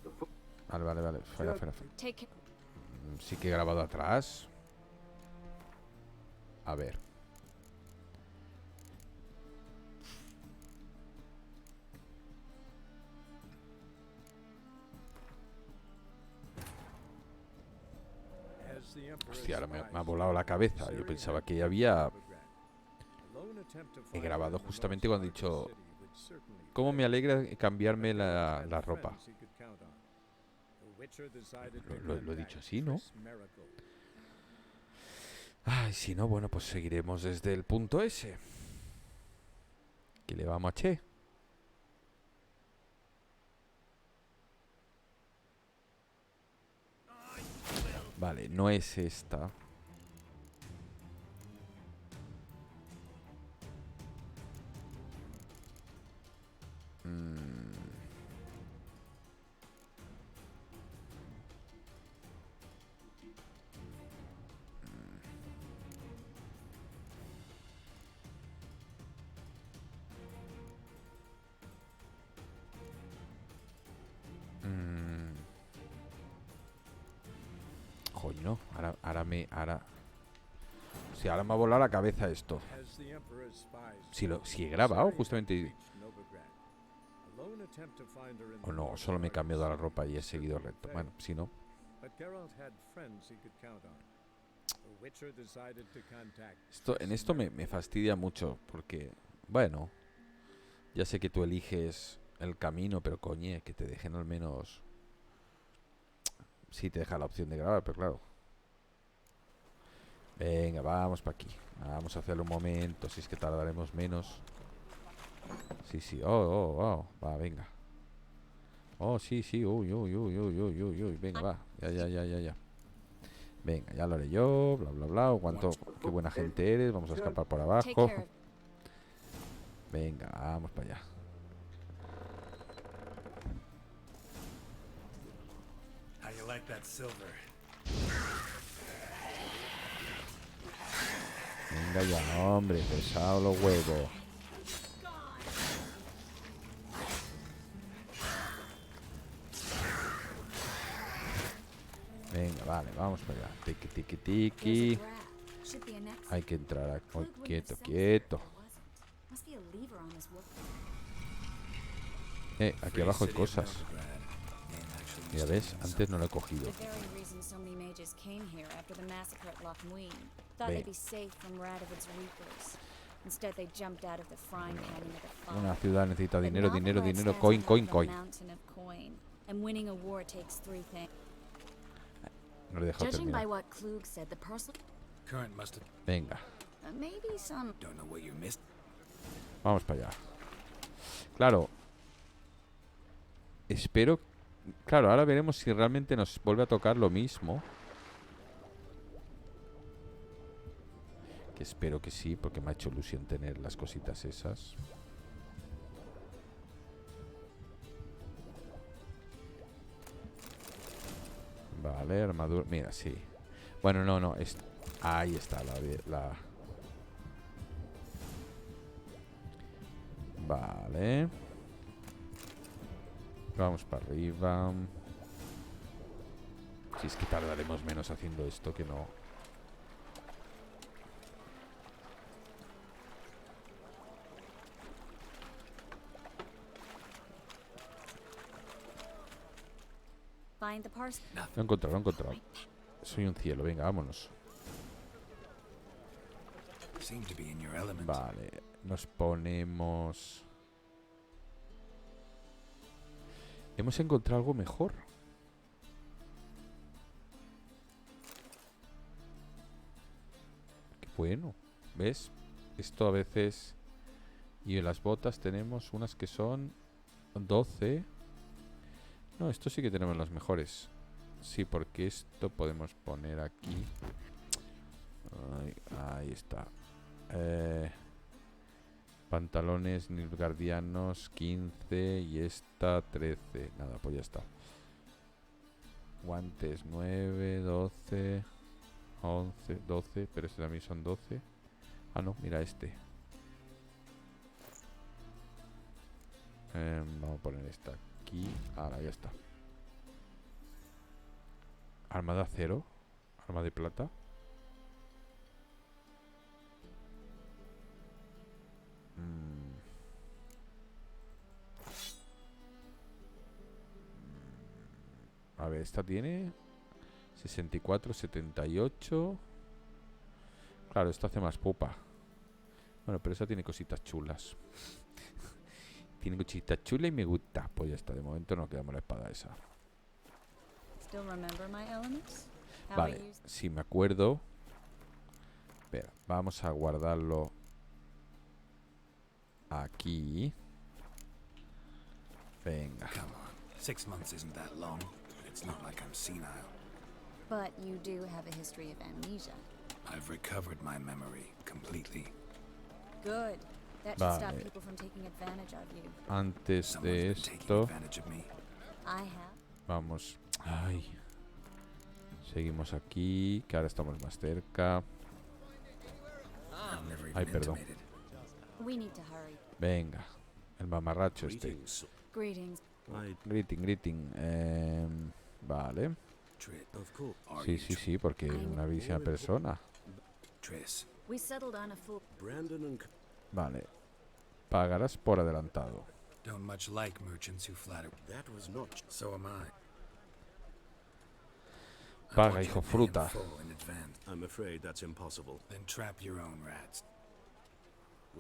Vale, vale, vale. Fuera, fuera, fuera. Take care. Sí que he grabado atrás. A ver. Hostia, ahora me ha volado la cabeza. Yo pensaba que ya había... He grabado justamente cuando he dicho... ¿Cómo me alegra cambiarme la ropa? Lo he dicho así, ¿no? Ay, si no, bueno, pues seguiremos desde el punto S. ¿Qué le vamos a che? Vale, no es esta. Coño, ahora... O sea, ahora me ha volado la cabeza esto. Si he grabado justamente... O no, solo me he cambiado la ropa y he seguido recto. Bueno, si no... En esto me fastidia mucho porque... Bueno... Ya sé que tú eliges el camino, pero coñe, que te dejen al menos... Sí, te deja la opción de grabar, pero claro. Venga, vamos para aquí. Vamos a hacerlo un momento, si es que tardaremos menos. Sí, sí, oh, va, venga. Oh, sí, uy, venga, va. Ya. Venga, ya lo haré yo, bla, bla, bla. Qué buena gente eres, vamos a escapar por abajo. Venga, vamos para allá. like that silver. Venga ya, hombre, pesado los huevos. Venga, vale, vamos para allá. Tiki, tiki, tiki. Hay que entrar aquí. Oh, quieto, quieto. Aquí abajo hay cosas. Ya ves, antes no lo he cogido. Ve. Una ciudad necesita dinero, dinero, dinero, coin, coin, coin. No le he dejado terminar. Venga. Vamos para allá. Claro. Espero. Claro, ahora veremos si realmente nos vuelve a tocar lo mismo. Que espero que sí, porque me ha hecho ilusión tener las cositas esas. Vale, armadura. Mira, sí. Bueno, no. Ahí está la... Vale. Vamos para arriba. Si es que tardaremos menos haciendo esto que no. Lo he encontrado. Soy un cielo, venga, vámonos. Vale, nos ponemos... Hemos encontrado algo mejor. Qué bueno. ¿Ves? Esto a veces... Y en las botas tenemos unas que son 12. No, esto sí que tenemos las mejores. Sí, porque esto podemos poner aquí. Ahí está. Pantalones nilfgaardianos 15 y esta 13. Nada, pues ya está. Guantes 9, 12, 11, 12. Pero este también son 12. Ah, no, mira este. Vamos a poner esta aquí. Ahora, ya está. Arma de acero. Arma de plata. A ver, esta tiene 64, 78. Claro, esta hace más pupa. Bueno, pero esa tiene cositas chulas. Tiene cositas chulas y me gusta. Pues ya está, de momento nos quedamos la espada esa. Vale, si me acuerdo. Espera, vamos a guardarlo aquí. Venga. 6 months isn't that long. It's not like I'm senile. But you do have a history of amnesia. I've recovered my memory completely. Good. That should stop people from taking advantage of you. Antes de esto, I have. vamos. Ay. Seguimos aquí, que ahora estamos más cerca. Ay, perdón. We need to hurry. Venga, el mamarracho este. Greetings. Greeting. Vale. Sí, porque una bellísima persona. We settled on a full. Vale. Pagarás por adelantado. Don't much like merchants who flatter. That was not. So am I. Paga, hijo fruta. I'm afraid that's impossible. Then trap your own rats.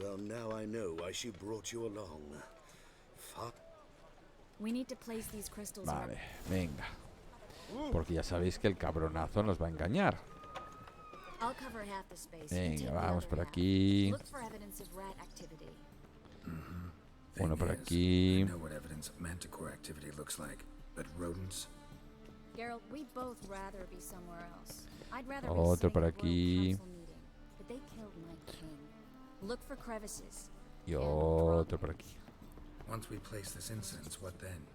Well, now I know why she brought you along. Fuck. We need to place these crystals. Vale, venga. Porque ya sabéis que el cabronazo nos va a engañar. Venga, vamos por aquí. Uno por aquí. Otro por aquí. Y otro por aquí. Once we place this incense, what then?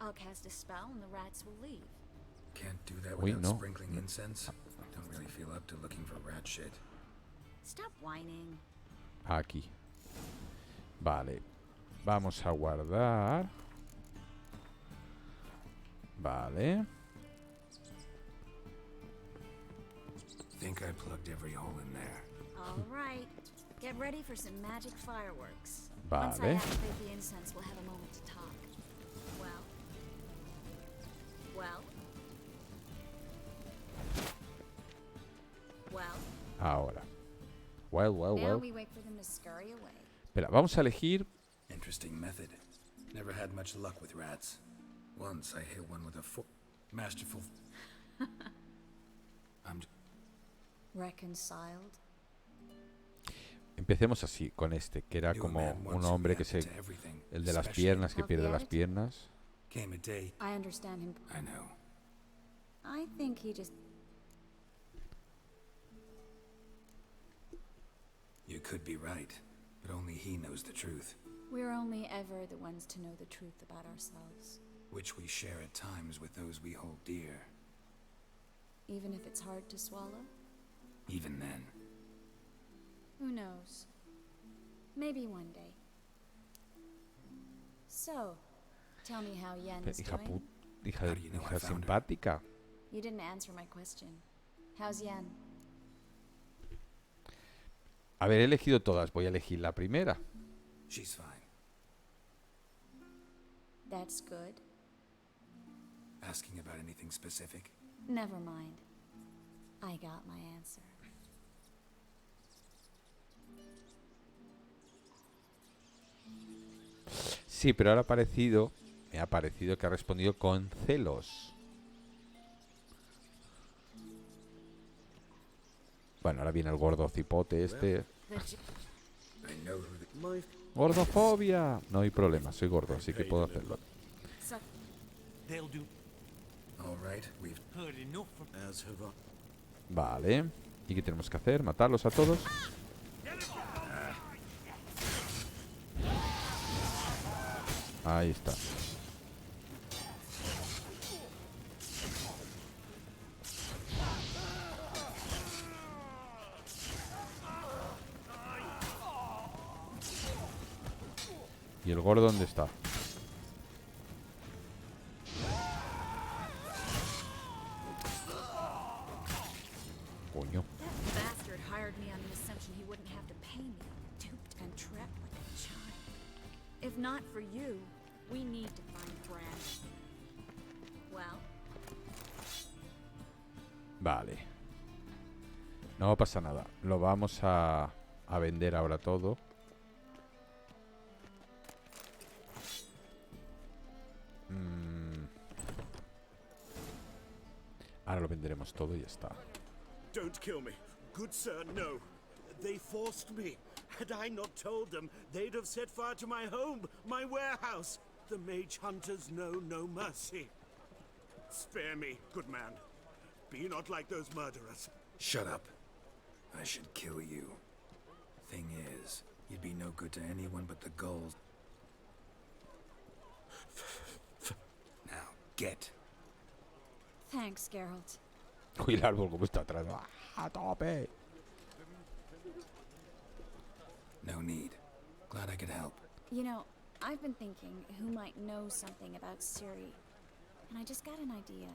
I'll cast a spell and the rats will leave. Can't do that Uy, without no. sprinkling incense. Don't really feel up to looking for rat shit. Stop whining. Aquí. Vale. Vamos a guardar. Vale. Think I plugged every hole in there. All right. Get ready for some magic fireworks. Once I Vale. activate the incense, we'll have a moment to talk. Well? Well? Well? Ahora. Well, well, Now well. we wait for them to scurry away. Espera, vamos a elegir. Interesting method. Never had much luck with rats. Once I hit one with a masterful. I'm Reconciled? Empecemos así, con este, que era como un hombre que se... El de las piernas, que pierde las piernas. Came a day. I understand him. I know. I think he just... You could be right, but only he knows the truth, We're only ever the ones to know the truth about ourselves. which we share at times with those we hold dear. Even if it's hard to swallow? Even then. Who knows? Maybe one day. So, tell me how Yen's Hija, doing. hija simpática. You didn't answer my question. How's Yen? A ver, he elegido todas. Voy a elegir la primera. She's fine. That's good. Asking about anything specific? Never mind. I got my answer. Sí, pero ahora me ha parecido que ha respondido con celos. Bueno, ahora viene el gordo cipote este. ¡Gordofobia! No hay problema, soy gordo, así que puedo hacerlo. They'll do. All right, we've Heard enough from. As have I. Vale. ¿Y qué tenemos que hacer? ¿Matarlos a todos? Ahí está. ¿Y el gordo dónde está? Coño. That bastard hired me on the assumption he wouldn't have to pay me. Duped and trapped like a child. If not for you, we need to find Brad. Well? Vale. No pasa nada. Lo vamos a vender ahora todo. Ahora lo venderemos todo y ya está. Don't kill me. Good sir, no. They forced me. Had I not told them, they'd have set fire to my home, my warehouse. The mage hunters know no mercy. Spare me, good man. Be not like those murderers. Shut up. I should kill you. Thing is, you'd be no good to anyone but the gulls. Now, get. Thanks, Geralt. Uy, el árbol como está atrás. ¡Ah, a tope! No need. Glad I could help. You know, I've been thinking who might know something about Ciri. And I just got an idea.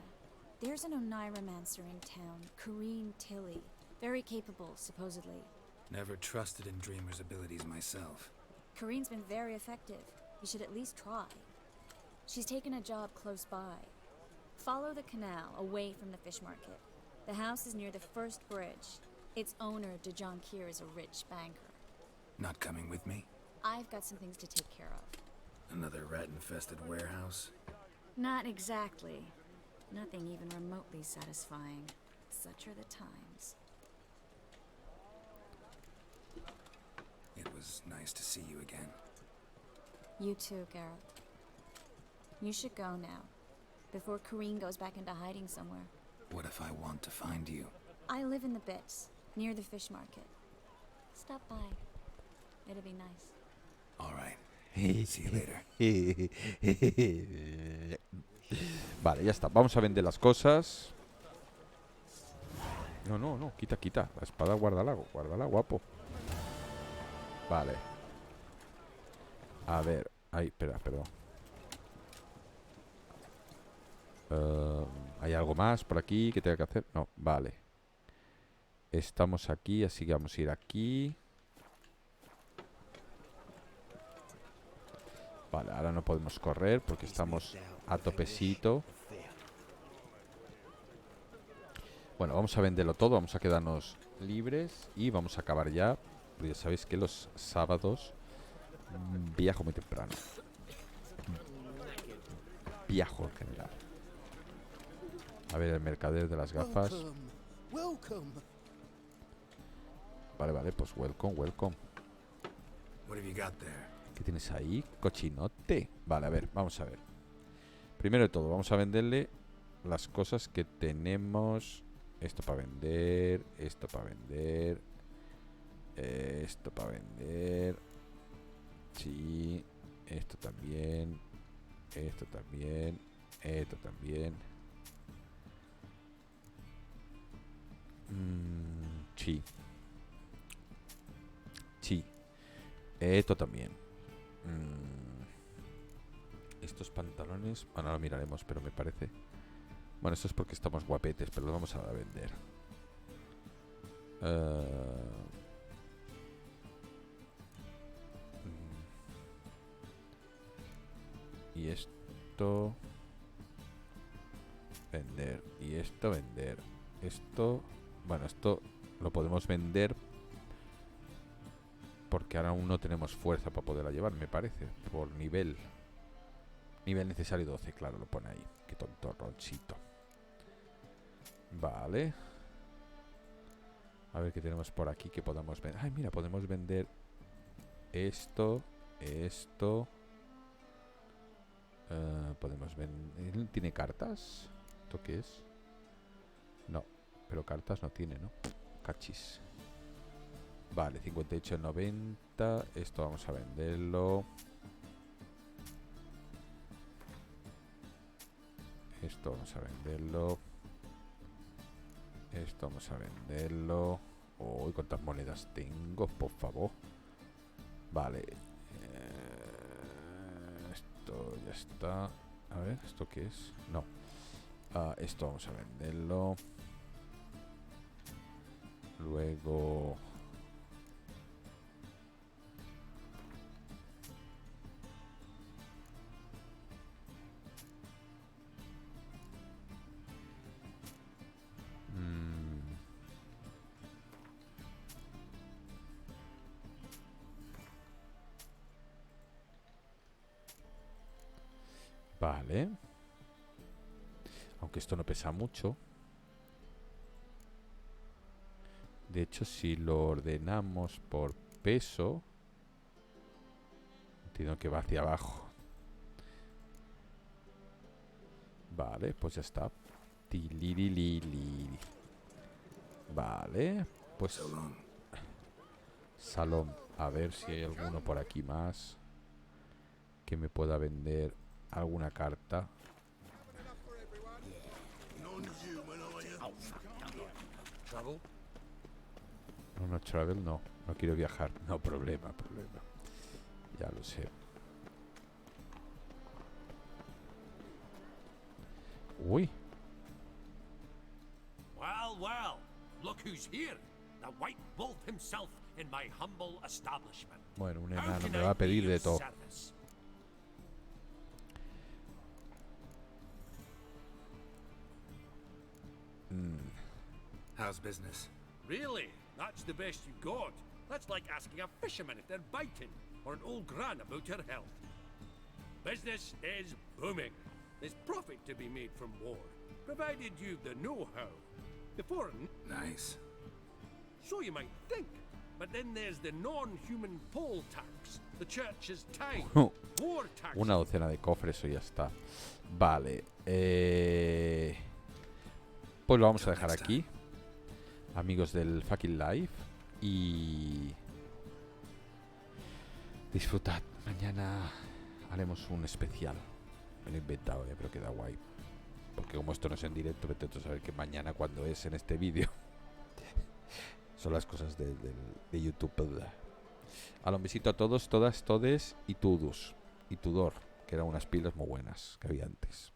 There's an Oneiromancer in town, Corrine Tilly. Very capable, supposedly. Never trusted in Dreamer's abilities myself. Corrine's been very effective. You should at least try. She's taken a job close by. Follow the canal, away from the fish market. The house is near the first bridge. Its owner, de Jonquier, is a rich banker. Not coming with me? I've got some things to take care of. Another rat-infested warehouse? Not exactly. Nothing even remotely satisfying. Such are the times. It was nice to see you again. You too, Geralt. You should go now, before Corrine goes back into hiding somewhere. What if I want to find you? I live in the Bits, near the fish market. Stop by. It'll be nice. All right. See you later. Vale, ya está. Vamos a vender las cosas. No, no, no. Quita, quita. La espada guárdala, guárdala, guapo. Vale. A ver. Ay, espera, perdón. ¿Hay algo más por aquí que tenga que hacer? No, vale. Estamos aquí, así que vamos a ir aquí. Vale, ahora no podemos correr porque estamos a topecito. Bueno, vamos a venderlo todo, vamos a quedarnos libres y vamos a acabar ya. Porque ya sabéis que los sábados viajo muy temprano. Viajo en general. A ver, el mercader de las gafas. Welcome. Vale, vale, pues welcome, welcome. What have you got there? ¿Qué tienes ahí? Cochinote. Vale, a ver, vamos a ver. Primero de todo, vamos a venderle las cosas que tenemos. Esto para vender, esto para vender, esto para vender. Sí, esto también, esto también, esto también. Sí. Sí. Esto también. Estos pantalones, bueno, lo miraremos, pero me parece. Bueno, esto es porque estamos guapetes, pero lo vamos a vender. Y esto vender. Y esto vender. Esto, bueno, esto lo podemos vender porque ahora aún no tenemos fuerza para poderla llevar, me parece. Por nivel. Nivel necesario 12, claro, lo pone ahí. Qué tontorroncito. Vale. A ver qué tenemos por aquí que podamos vender. Ay, mira, podemos vender esto, esto. Podemos vender. ¿Tiene cartas? ¿Esto qué es? No, pero cartas no tiene, ¿no? Cachis. Vale, 58,90. Esto vamos a venderlo. Esto vamos a venderlo. Esto vamos a venderlo. Uy, ¿cuántas monedas tengo? Por favor. Vale. Esto ya está. A ver, ¿esto qué es? No. Esto vamos a venderlo. Luego... Vale. Aunque esto no pesa mucho. De hecho, si lo ordenamos por peso, entiendo que va hacia abajo. Vale, pues ya está. Tilililili. Vale, pues... Salón. A ver si hay alguno por aquí más que me pueda vender alguna carta. No, no, travel, no. No quiero viajar. No, problema. Ya lo sé. Uy. Well, look who's here. The White Wolf himself in my humble establishment. Bueno, un enano me va a pedir de todo. How's business? Really? That's the best you got? That's like asking a fisherman if they're biting, or an old gran about her health. Business is booming. There's profit to be made from war, provided you've the know-how. The foreign... Nice. So you might think. But then there's the non-human poll tax, the church's time, war tax... Una docena de cofres, eso ya está. Vale. Pues lo vamos a dejar aquí. Amigos del fucking live. Y... disfrutad. Mañana haremos un especial. Me lo he inventado, pero queda guay. porque como esto no es en directo, vete tú a saber que mañana cuando es en este vídeo. Son las cosas de YouTube. Un besito a todos, todas, todes y tudus. Y tudor, que eran unas pilas muy buenas que había antes.